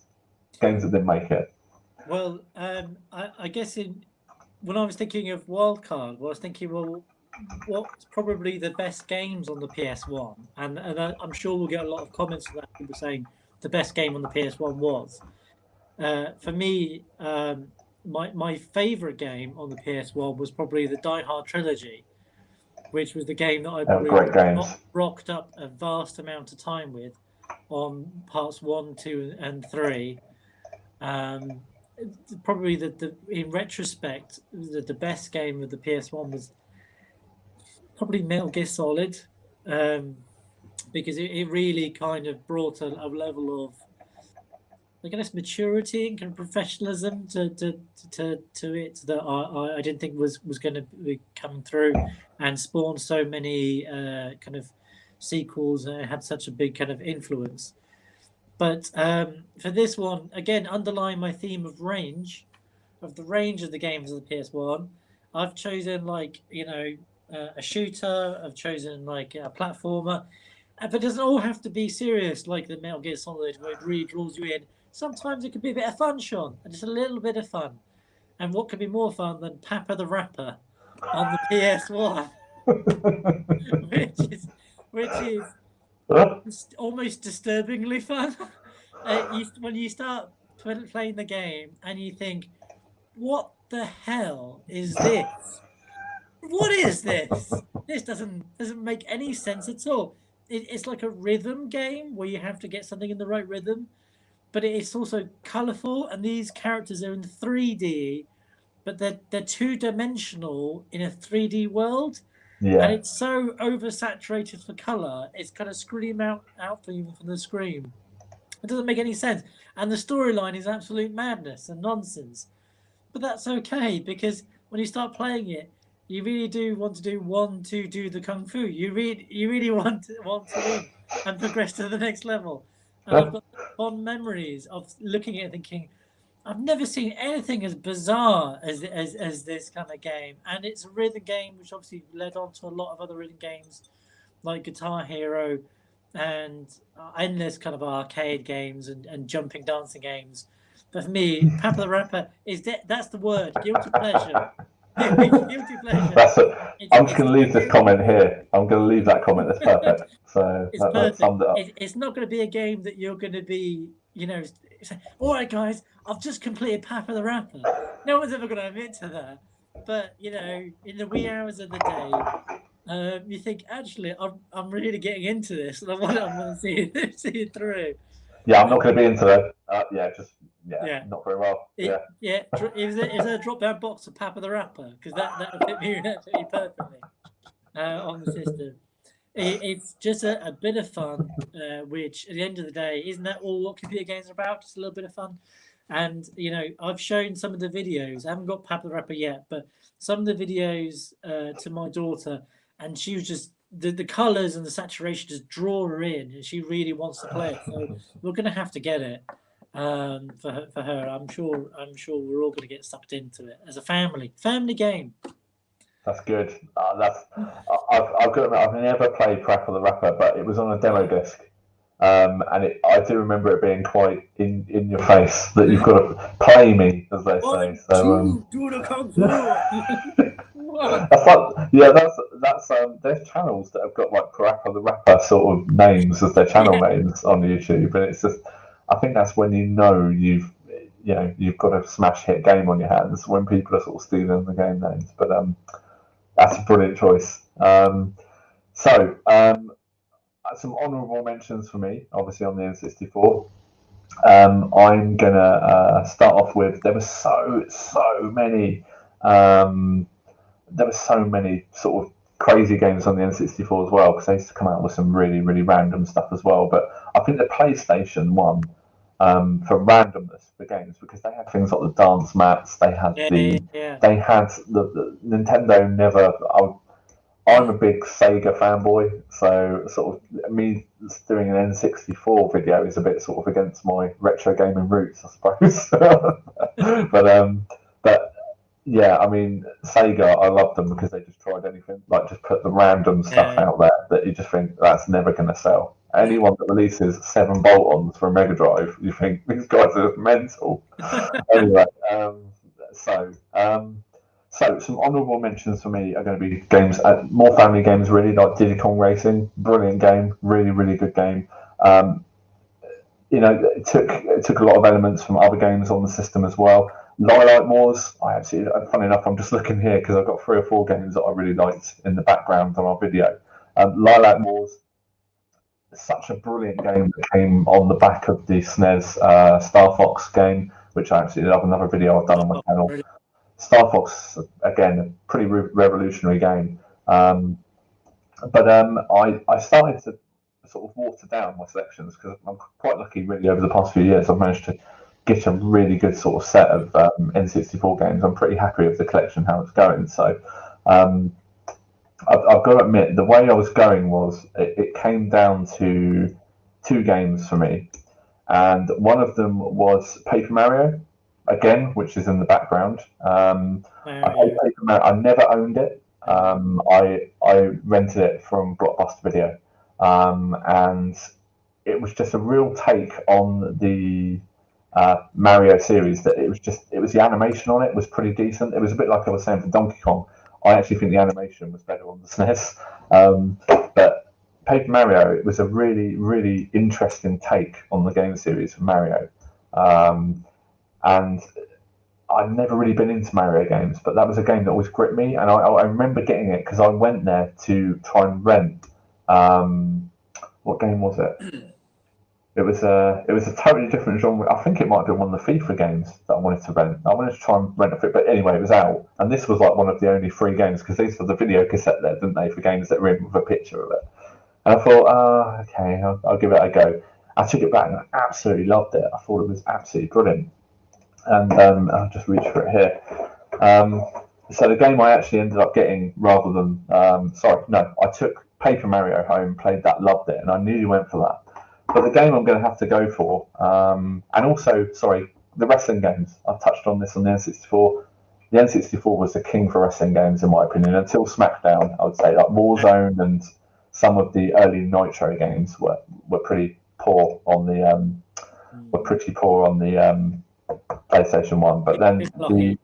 Games that didn't make it. Well, I guess when I was thinking of Wildcard, I was thinking, well, what's probably the best games on the PS1? And I'm sure we'll get a lot of comments on that. People saying the best game on the PS1 was. For me, my favourite game on the PS1 was probably the Die Hard trilogy, which was the game that I probably rocked up a vast amount of time with on parts 1, 2, and 3. Probably in retrospect, the best game of the PS1 was probably Metal Gear Solid. because it really kind of brought a level of, I guess, maturity and kind of professionalism to it that I didn't think was going to be coming through, and spawned so many kind of sequels, and it had such a big kind of influence. But for this one, again, underlying my theme of range, of the range of the games of the PS1, I've chosen like a shooter. I've chosen like a platformer, but it doesn't all have to be serious like the Metal Gear Solid, where it really draws you in. Sometimes it could be a bit of fun, Sean, and just a little bit of fun. And what could be more fun than Papa the Rapper on the PS1, which is almost disturbingly fun. When you start playing the game and you think, what the hell is this? What is this? This doesn't make any sense at all. It's like a rhythm game where you have to get something in the right rhythm, but it's also colourful, and these characters are in 3D, but they're two-dimensional in a 3D world. Yeah. And it's so oversaturated for colour, it's kind of scream out for you from the screen. It doesn't make any sense. And the storyline is absolute madness and nonsense. But that's okay, because when you start playing it, you really do want to do the kung fu. You really want to win and progress to the next level. And I've got fond memories of looking at it thinking, I've never seen anything as bizarre as this kind of game. And it's a rhythm game, which obviously led on to a lot of other rhythm games like Guitar Hero and endless kind of arcade games and jumping dancing games. But for me, Papa the Rapper that's the word, guilty pleasure. Guilty pleasure. I'm just going to leave this comment here. I'm going to leave that comment. That's perfect. So it's that summed it up. It's not going to be a game that you're going to be, all right, guys, I've just completed Papa the Rapper. No one's ever going to admit to that. But in the wee hours of the day, you think, actually, I'm really getting into this, and I want to see it through. Yeah, I'm not going to be into that. Not very well. Is there a drop-down box of Papa the Rapper? Because that would fit me absolutely perfectly on the system. It's just a bit of fun, which at the end of the day, isn't that all what computer games are about? Just a little bit of fun. And I've shown some of the videos. I haven't got Papa the Rapper yet, but some of the videos to my daughter, and she was just the colours and the saturation just draw her in, and she really wants to play it. So we're going to have to get it for her. I'm sure we're all going to get sucked into it as a family game. That's good. I've got to admit, I've never played Papa the Rapper, but it was on a demo disc. And I do remember it being quite in your face that you've got to play me, as they say. So do the kung fu. That's like, there's channels that have got like Parappa the Rapper sort of names as their channel names on YouTube, and it's just, I think that's when you've got a smash hit game on your hands, when people are sort of stealing the game names. But that's a brilliant choice. Some honourable mentions for me, obviously on the N64. I'm gonna start off with, there were so many. There were so many sort of crazy games on the N64 as well, because they used to come out with some really, really random stuff as well. But I think the PlayStation won for randomness for games, because they had things like the dance mats. They had they had the Nintendo never. I'm a big Sega fanboy, so sort of me doing an N64 video is a bit sort of against my retro gaming roots, I suppose. but yeah, I mean, Sega, I love them because they just tried anything, like just put the random stuff out there that you just think that's never going to sell. Anyone that releases 7 bolt-ons for a Mega Drive, you think these guys are mental. Anyway, so some honourable mentions for me are going to be games, more family games really, like Diddy Kong Racing, brilliant game, really, really good game. It took a lot of elements from other games on the system as well. Lilac Wars, funny enough, I'm just looking here because I've got 3 or 4 games that I really liked in the background on our video. Lilac Wars, such a brilliant game that came on the back of the SNES Star Fox game, which I absolutely love. Another video I've done on my channel. Star Fox, again, a pretty revolutionary game. But I started to sort of water down my selections because I'm quite lucky, really, over the past few years. I've managed to get a really good sort of set of N64 games. I'm pretty happy with the collection, how it's going. So um, I've got to admit, the way I was going was it came down to two games for me, and one of them was Paper Mario, again, which is in the background. I played Paper Mario. I never owned it. I rented it from Blockbuster Video, and it was just a real take on the Mario series. That it was the animation on it was pretty decent. It was a bit like I was saying for Donkey Kong. I actually think the animation was better on the SNES, but Paper Mario, it was a really, really interesting take on the game series for Mario. And I've never really been into Mario games, but that was a game that always gripped me. And I remember getting it because I went there to try and rent. What game was it? It was a totally different genre. I think it might have been one of the FIFA games that I wanted to rent. I wanted to try and rent it, but anyway, it was out, and this was like one of the only free games because they had the video cassette there, didn't they, for games that were in with a picture of it. And I thought, okay, I'll give it a go. I took it back and I absolutely loved it. I thought it was absolutely brilliant. And I'll just reach for it here. So the game I actually ended up getting, rather than I took Paper Mario home, played that, loved it, and I nearly went for that. But the game I'm going to have to go for, and also, the wrestling games. I've touched on this on the N64. The N64 was the king for wrestling games, in my opinion, until SmackDown. I would say, like Warzone and some of the early Nitro games were pretty poor on the PlayStation 1. But then the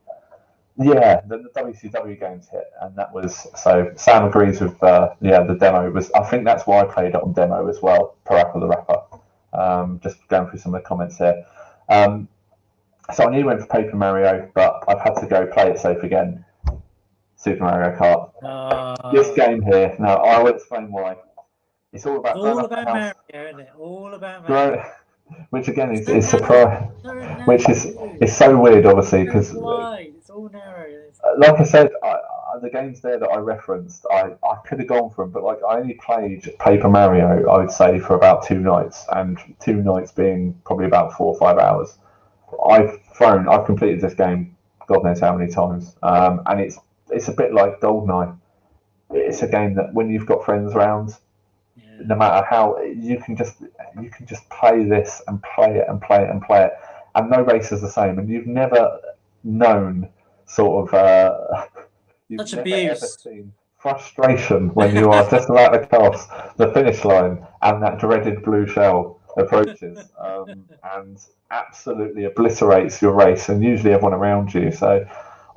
WCW games hit, and that was so. Sam agrees with the demo was. I think that's why I played it on demo as well. Parappa the Rapper. Just going through some of the comments here. So I nearly went for Paper Mario, but I've had to go play it safe again. Super Mario Kart. This game here. Now I will explain why. It's all about Mario, isn't it? All about Mario. Which again is surprising. Which is so weird, obviously, because it's all narrow. Like I said, the games there that I referenced, I could have gone for them, but like I only played Paper Mario, I would say, for about 2 nights, and 2 nights being probably about 4 or 5 hours. I've completed this game, God knows how many times, and it's a bit like GoldenEye. It's a game that when you've got friends around, no matter how you can just play this and play it and play it and play it, and no race is the same, and you've never known sort of such abuse, ever seen frustration when you are just about to cross the finish line and that dreaded blue shell approaches and absolutely obliterates your race and usually everyone around you. So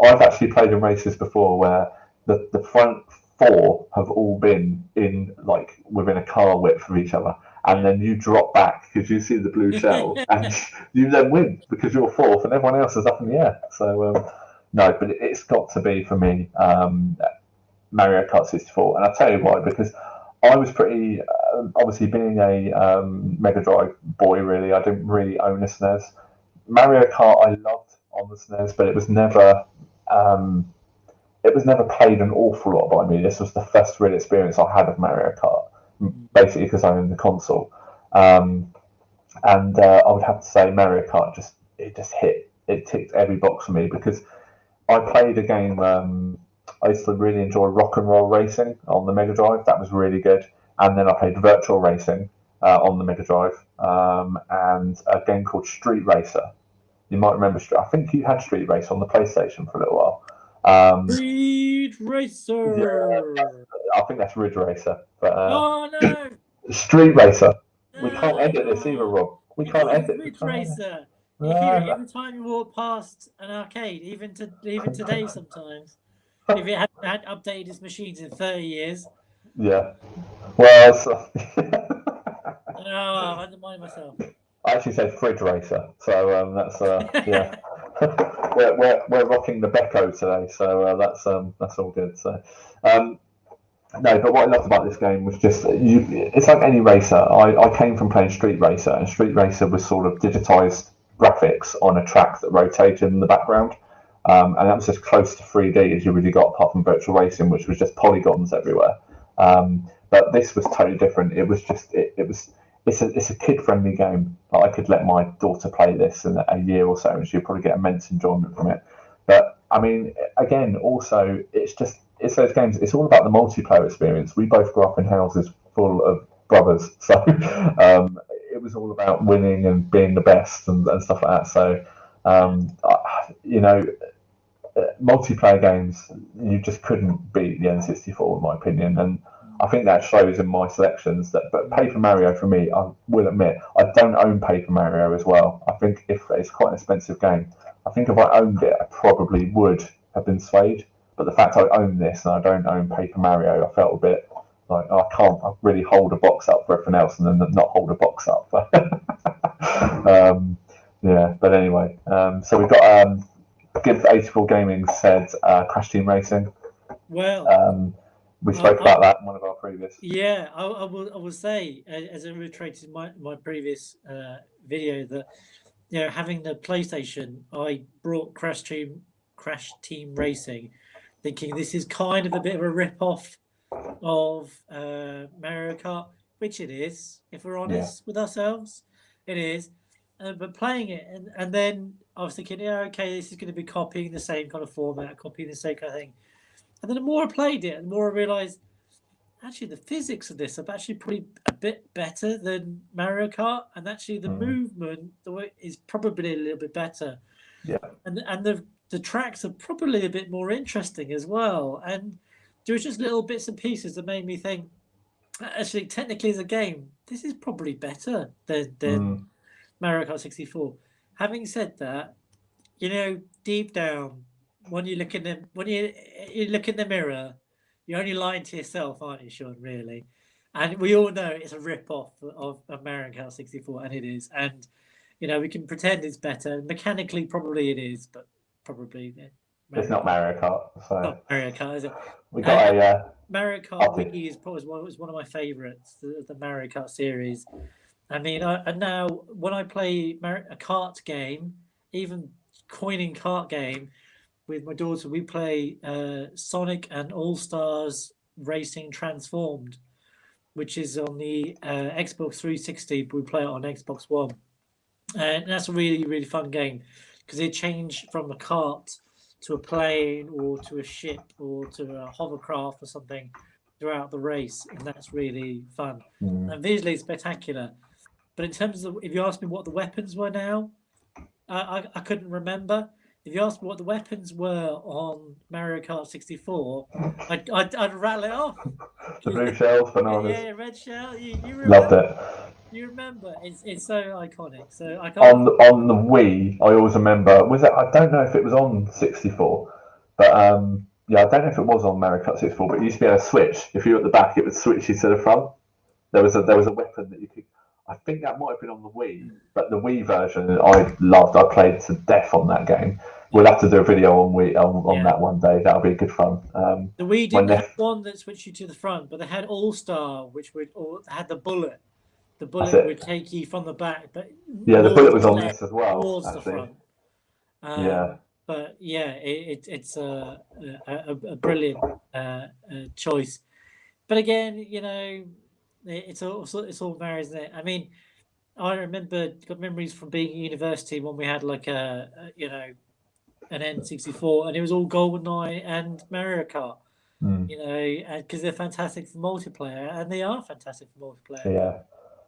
I've actually played in races before where the front 4 have all been in like within a car width of each other, and then you drop back because you see the blue shell and you then win because you're 4th and everyone else is up in the air. So no, but it's got to be for me Mario Kart 64, and I'll tell you why, because I was pretty obviously being a Mega Drive boy, really I didn't really own a SNES. Mario Kart I loved on the SNES, but it was never played an awful lot by me. This was the first real experience I had of Mario Kart, basically because I owned the console. And I would have to say Mario Kart just ticked every box for me, because I played a game, I used to really enjoy Rock and Roll Racing on the Mega Drive. That was really good. And then I played Virtual Racing on the Mega Drive, and a game called Street Racer. You might remember, I think you had Street Racer on the PlayStation for a little while. Street Racer. Yeah, I think that's Ridge Racer. But, oh no! Street Racer. We can't edit this either, Rob. We can't edit. Ridge Racer. You hear it every time you walk past an arcade, even today sometimes. If it hadn't updated its machines in 30 years. Yeah. Well, I've undermined myself. I actually said Fridge Racer, so that's yeah. we're rocking the Becco today, so that's all good. So no, but what I loved about this game was just it's like any racer. I came from playing Street Racer, and Street Racer was sort of digitized graphics on a track that rotated in the background, and that was as close to 3D as you really got, apart from Virtual Racing, which was just polygons everywhere. But this was totally different. It was just it's a kid friendly game. Like, I could let my daughter play this in a year or so, and she'd probably get immense enjoyment from it. But I mean, again, also it's those games. It's all about the multiplayer experience. We both grew up in houses full of brothers, so it was all about winning and being the best and stuff like that. So you know, multiplayer games, you just couldn't beat the N64 in my opinion, and I think that shows in my selections. But Paper Mario for me, I will admit, I don't own Paper Mario as well. I think if it's quite an expensive game, I think if I owned it, I probably would have been swayed. But the fact I own this and I don't own Paper Mario, I felt a bit like, oh, I can't really hold a box up for everything else and then not hold a box up. Yeah, but anyway, so we've got Give 84 Gaming said Crash Team Racing. Well, we spoke about that in one of our previous. Yeah, I will say, as I reiterated in my previous video, that having the PlayStation, I brought Crash Team Racing, thinking this is kind of a bit of a rip-off of Mario Kart, which it is, if we're honest with ourselves, it is. But playing it, and then I was thinking, yeah, okay, this is going to be copying the same kind of format, copying the same kind of thing. And then the more I played it, the more I realised, actually, the physics of this are actually pretty a bit better than Mario Kart, and actually the movement is probably a little bit better. Yeah, and the tracks are probably a bit more interesting as well. And there was just little bits and pieces that made me think, actually, technically as a game, this is probably better than Mario Kart 64. Having said that, deep down, when you look in the mirror, you're only lying to yourself, aren't you, Sean? Really, and we all know it's a rip-off of Mario Kart 64, and it is. And we can pretend it's better. Mechanically, probably it is, but probably it's not Mario Kart. So not Mario Kart, is it? We got Mario Kart Wii is probably one of my favourites, the Mario Kart series. I mean, and now when I play a kart game, even coining kart game with my daughter, we play Sonic and All Stars Racing Transformed, which is on the Xbox 360, but we play it on Xbox One. And that's a really, really fun game because it change from a kart to a plane or to a ship or to a hovercraft or something throughout the race, and that's really fun. And visually spectacular. But in terms of, if you ask me what the weapons were now, I couldn't remember. If you asked me what the weapons were on Mario Kart 64, I'd rattle it off. The blue shells, bananas. Yeah, red shell. You remember? Loved it. You remember? It's so iconic. So I can't. On the Wii, I always remember. I don't know if it was on 64, but yeah, I don't know if it was on Mario Kart 64. But you used to be able to switch. If you were at the back, it would switch you to the front. There was a weapon that you could. I think that might have been on the Wii, but the Wii version I loved. I played to death on that game. We'll have to do a video on that one day. That'll be good fun. The Wii didn't have one that switched you to the front, but they had All Star, which had the bullet. The bullet would take you from the back, but the bullet was on this as well. Towards the front. But yeah, it's a brilliant choice. But again, it's all there, isn't it? I mean, I got memories from being at university when we had like an N64, and it was all GoldenEye and Mario Kart. Because they're fantastic for multiplayer, and they are fantastic for multiplayer. Yeah,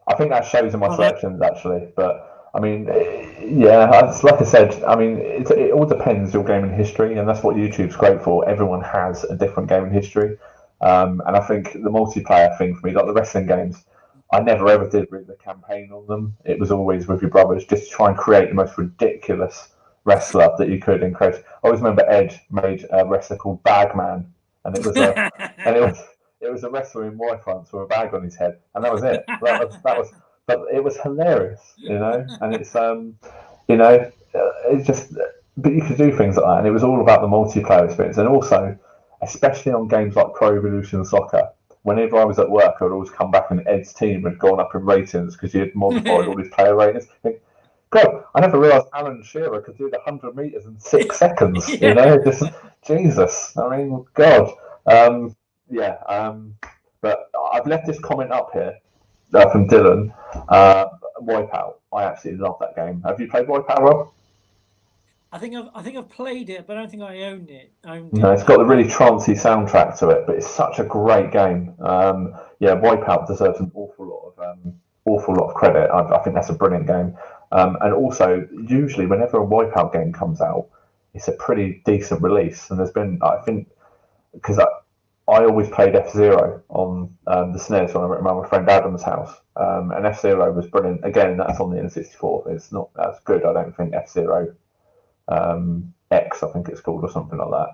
I think that shows in my selections actually. But I mean, like I said, I mean, it all depends your gaming history, and that's what YouTube's great for. Everyone has a different gaming history. And I think the multiplayer thing for me, like the wrestling games, I never ever did really the campaign on them. It was always with your brothers, just to try and create the most ridiculous wrestler that you could encourage. I always remember Ed made a wrestler called Bagman, and it was a wrestler in Y fronts with a bag on his head, and that was it. But it was hilarious, and it's it's just, but you could do things like that, and it was all about the multiplayer experience, and also, especially on games like Pro Evolution Soccer, whenever I was at work, I would always come back and Ed's team had gone up in ratings because he had modified all his player ratings. God, I never realised Alan Shearer could do the 100 metres in 6 seconds. Jesus, I mean, God, but I've left this comment up here from Dylan. Wipeout. I absolutely love that game. Have you played Wipeout, Rob? I think I've played it, but I don't think I owned No, it. it's got the really trancey soundtrack to it, but it's such a great game. Yeah, Wipeout deserves an awful lot of credit. I think that's a brilliant game. And also, usually, whenever a Wipeout game comes out, it's a pretty decent release. And there's been, I think, because I always played F-Zero on the SNES when I went around my friend Adam's house. And F-Zero was brilliant. Again, that's on the N64. It's not as good, I don't think, F-Zero X, I think it's called, or something like that.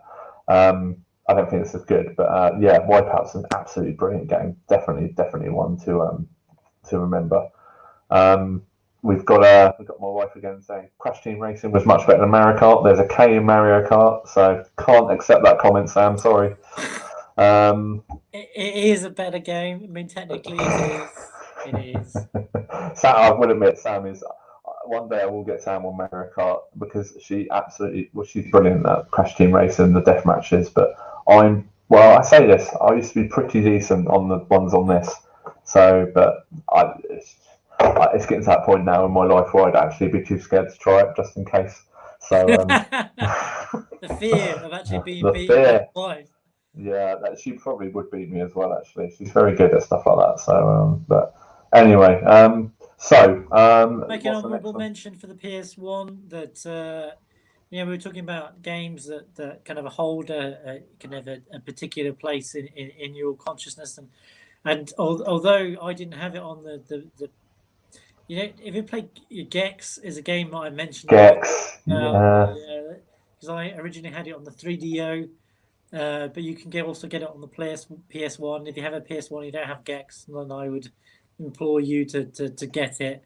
I don't think it's as good, but yeah, Wipeout's an absolutely brilliant game. Definitely one to remember. We've got my wife again saying Crash Team Racing was much better than Mario Kart. There's a K in Mario Kart, so can't accept that comment, Sam. Sorry. It is a better game. I mean, technically, it is. It is. Sam, I will admit, Sam is. One day I will get Sam on Mario Kart because she's brilliant at Crash Team Racing, the death matches. But I say this, I used to be pretty decent on the ones on this. So, but it's getting to that point now in my life where I'd actually be too scared to try it just in case. So, the fear of actually being the beaten fear. twice. Yeah, she probably would beat me as well. Actually, she's very good at stuff like that. So, but anyway, Make an honourable mention for the PS1 that we were talking about games that kind of hold a particular place in your consciousness, and although I didn't have it on the if you play Gex is a game that I mentioned. Gex, because I originally had it on the 3DO. But you can also get it on the PS1. If you have a PS1, you don't have Gex, then I would implore you to get it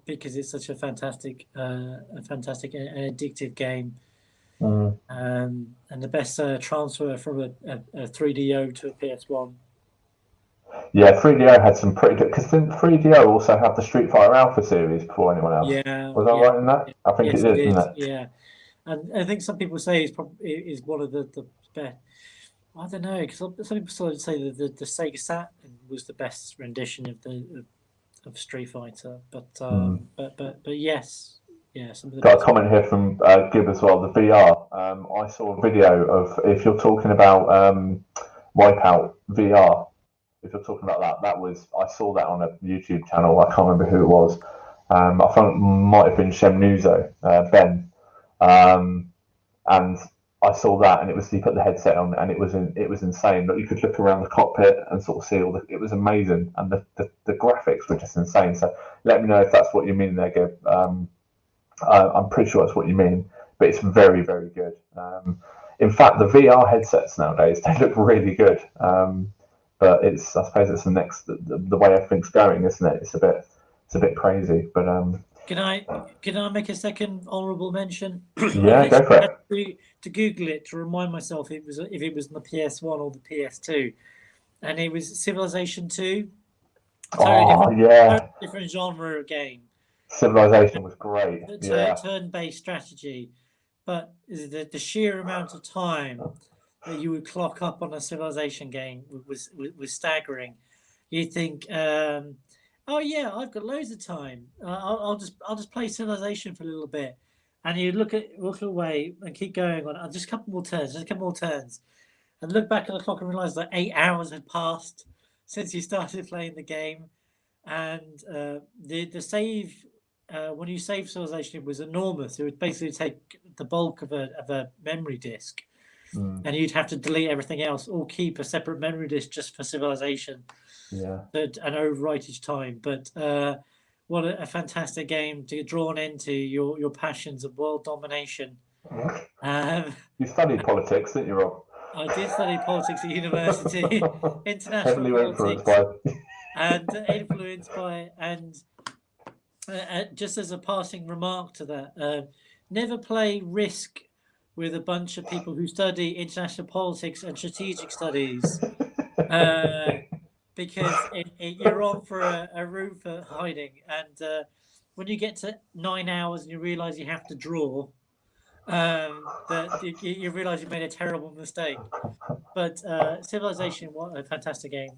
because it's such a fantastic and addictive game. And the best transfer from a 3DO to a PS1. Yeah, 3DO had some pretty good, because didn't 3DO also have the Street Fighter Alpha series before anyone else? Yeah. Was I right in that? I think it did, didn't it? Yeah. And I think some people say is one of the best. I don't know, because some people sort of say that the Sega Saturn was the best rendition of Street Fighter, but yes, some of the Got a comment here from Gib as well. The VR. I saw a video of, if you're talking about Wipeout VR. If you're talking about that I saw that on a YouTube channel. I can't remember who it was. I thought it might have been Shemnuzo, Ben. And I saw that, and it was, he put the headset on, and it was insane. But you could look around the cockpit and sort of see it was amazing, and the graphics were just insane. So let me know if that's what you mean there, Gib. I'm pretty sure that's what you mean, but it's very, very good. In fact, the VR headsets nowadays, they look really good. But I suppose it's the way everything's going, isn't it? It's a bit crazy, but Can I make a second honourable mention? Yeah, go for it. To Google it to remind myself if it was on the PS1 or the PS2, and it was Civilization 2. Different genre of game. Civilization was great. Turn-based strategy, but the sheer amount of time that you would clock up on a Civilization game was staggering. You think, oh yeah, I've got loads of time. I'll just play Civilization for a little bit, and you look away and keep going on. Just a couple more turns, and look back at the clock and realize that 8 hours had passed since you started playing the game, and the save when you save Civilization was enormous. It would basically take the bulk of a memory disk. And you'd have to delete everything else or keep a separate memory disk just for Civilization. Yeah. And overwrite each time. But what a fantastic game to get drawn into your passions of world domination. You studied politics, didn't you, Rob? I did study politics at university, international heavily politics, influenced by just as a passing remark to that, never play Risk with a bunch of people who study international politics and strategic studies, because you're on for a room for hiding. And when you get to 9 hours and you realise you have to draw, that you realise you made a terrible mistake. But Civilization, what a fantastic game!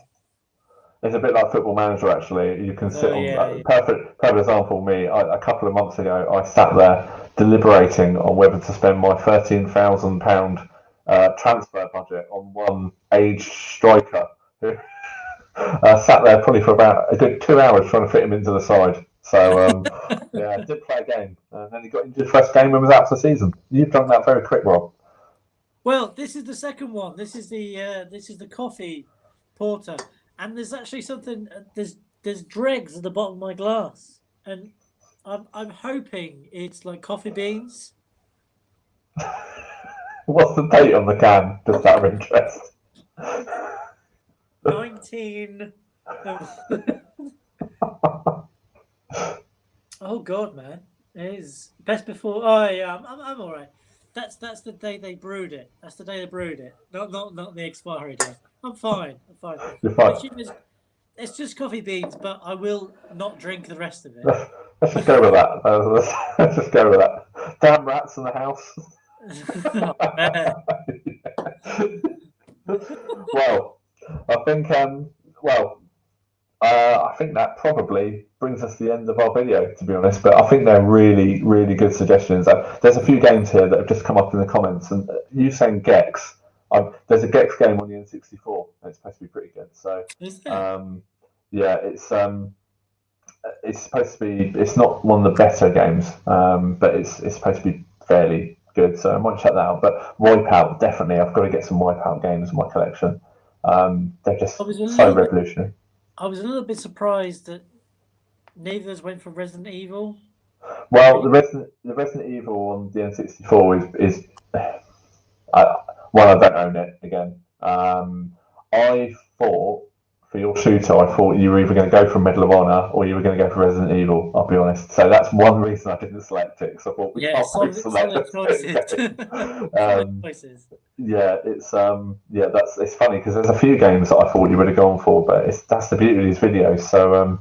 It's a bit like Football Manager, actually. You can sit Oh on yeah, perfect example. Me, a couple of months ago, I sat there deliberating on whether to spend my £13,000 transfer budget on one aged striker who sat there probably for about a good 2 hours trying to fit him into the side. So yeah, did play a game, and then he got injured first game and was out for the season. You've done that very quick, Rob. Well, this is the second one. This is the coffee porter, and there's actually something. There's dregs at the bottom of my glass, and I'm hoping it's like coffee beans. What's the date on the can? Just out of interest. 19. Oh God, man! It is best before. Oh yeah, I'm all right. That's the day they brewed it. That's the day they brewed it. Not the expiry date. I'm fine. I'm fine. You're fine. It's just coffee beans, but I will not drink the rest of it. Let's just go with that. Let's just go with that. Damn rats in the house. Well, I think I think that probably brings us to the end of our video, to be honest. But I think they're really, really good suggestions. There's a few games here that have just come up in the comments, and you saying Gex. There's a Gex game on the N64, and it's supposed to be pretty good. So, yeah, it's supposed to be. It's not one of the better games, but it's supposed to be fairly good. So I might check that out. But Wipeout, definitely. I've got to get some Wipeout games in my collection. They're just so revolutionary. I was a little bit surprised that neither of us went for Resident Evil. Well, the Resident Evil on the N64 is well, I don't own it again. I thought for your shooter, I thought you were either going to go for Medal of Honor or you were going to go for Resident Evil. I'll be honest. So that's one reason I didn't select it. Because I thought we can't select choices. Yeah, it's it's funny because there's a few games that I thought you would have gone for, but that's the beauty of these videos. So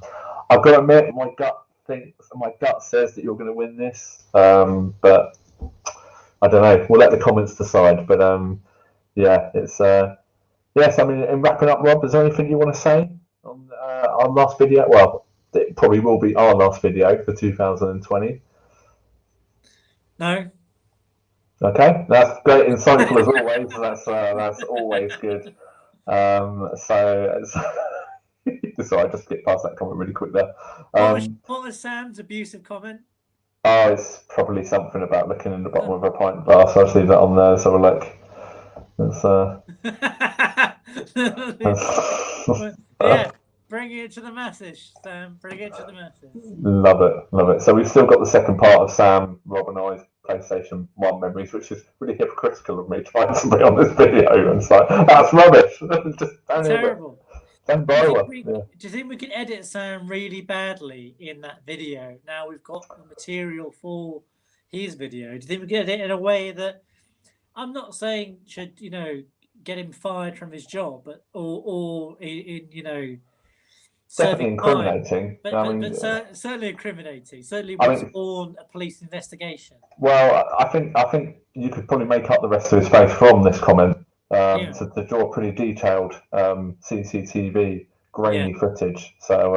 I've got to admit, my gut says that you're going to win this, but I don't know. We'll let the comments decide. But yeah, it's yes. I mean, in wrapping up, Rob, is there anything you want to say on our last video? Well, it probably will be our last video for 2020. No. Okay, that's great, insightful as always. That's always good. So I just skip past that comment really quick there. What was Sam's abusive comment? Oh, it's probably something about looking in the bottom of a pint glass. I'll just leave that on there. So we'll look. Yeah, bring it to the message, Sam. Bring it to the message. Love it. So we've still got the second part of Sam, Rob, and I's PlayStation 1 memories, which is really hypocritical of me trying to be on this video. And it's like, that's rubbish. Just terrible. Don't buy one. Do you think we can edit Sam really badly in that video? Now we've got the material for his video. Do you think we can edit it in a way that, I'm not saying should, get him fired from his job, but or in definitely incriminating. But certainly incriminating. Certainly would spawn a police investigation. Well, I think you could probably make up the rest of his face from this comment to draw pretty detailed CCTV grainy footage. So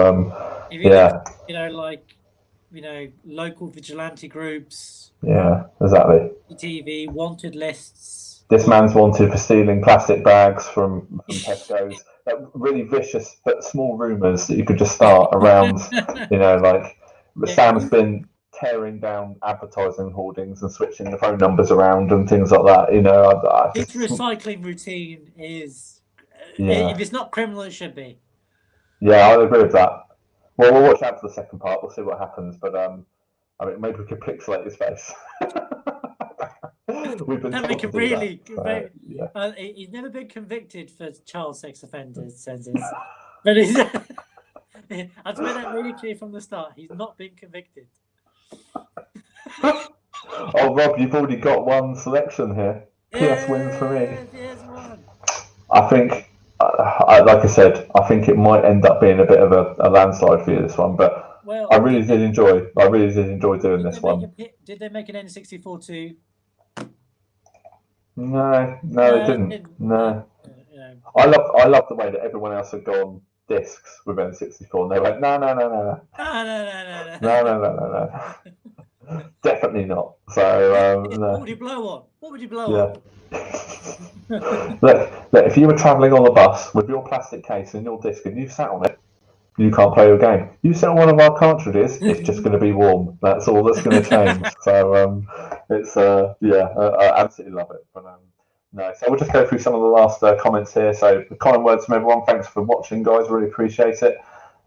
local vigilante groups. Yeah, exactly. TV wanted lists. This man's wanted for stealing plastic bags from Tesco's. Really vicious but small rumours that you could just start around. Sam's been tearing down advertising hoardings and switching the phone numbers around and things like that. His recycling routine is, if it's not criminal, it should be. Yeah, I agree with that. Well, we'll watch out for the second part. We'll see what happens. But maybe we could pixelate his face. He's never been convicted for child sex offenders, but he's. I've made that really clear from the start. He's not been convicted. Oh, Rob, you've already got one selection here. PS wins for me. PS1. I think, like I said, I think it might end up being a bit of a landslide for you, this one. But I really did enjoy doing this one. Did they make an N64 too? No, they didn't. No. I love the way that everyone else had gone discs with N64, and they went, no, no, no, no, no, No. no, no, no, no, no, definitely not. So What would you blow on? What would you blow on? Look, if you were travelling on the bus with your plastic case and your disc and you sat on it, you can't play your game. You sit on one of our cartridges, it's just going to be warm. That's all that's going to change. So it's I absolutely love it. But no, so we'll just go through some of the last comments here. So kind words from everyone. Thanks for watching, guys. Really appreciate it,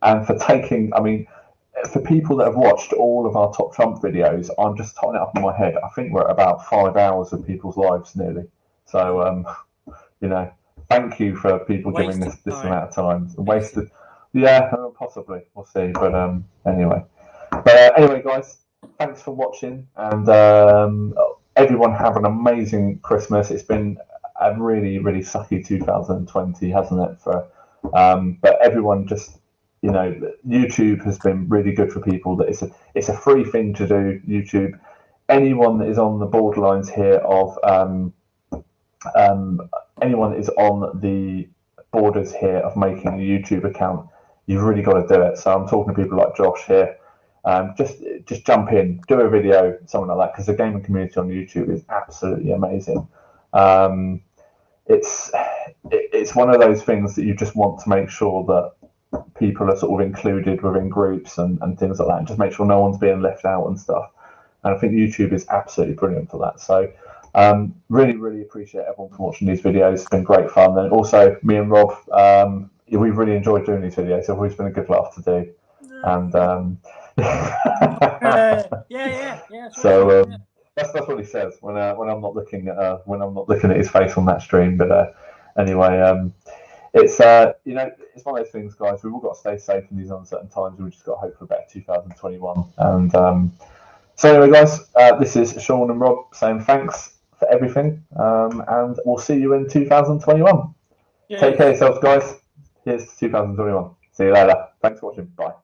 and for taking. I mean, for people that have watched all of our Top Trump videos, I'm just totting it up in my head. I think we're at about 5 hours of people's lives nearly. So thank you for people giving this amount of time. Wasted. Yeah, possibly. We'll see. But anyway. Anyway, guys, thanks for watching, and everyone have an amazing Christmas. It's been a really, really sucky 2020, hasn't it? But everyone just, YouTube has been really good for people. That it's a free thing to do. YouTube. Anyone that is on the borderlines here of anyone that is on the borders here of making a YouTube account, you've really got to do it. So I'm talking to people like Josh here. Just jump in, do a video, something like that, because the gaming community on YouTube is absolutely amazing. It's one of those things that you just want to make sure that people are sort of included within groups and things like that, and just make sure no one's being left out and stuff. And I think YouTube is absolutely brilliant for that. So really, really appreciate everyone for watching these videos. It's been great fun. And also, me and Rob, we've really enjoyed doing these videos. They've always been a good laugh to do. And so that's what he says when I'm not looking at his face on that stream. But anyway, it's it's one of those things, guys. We've all got to stay safe in these uncertain times. We've just got to hope for a better 2021. And so anyway, guys, this is Sean and Rob saying thanks for everything, and we'll see you in 2021. Take care of yourselves, guys. Here's 2021. See you later. Thanks for watching. Bye.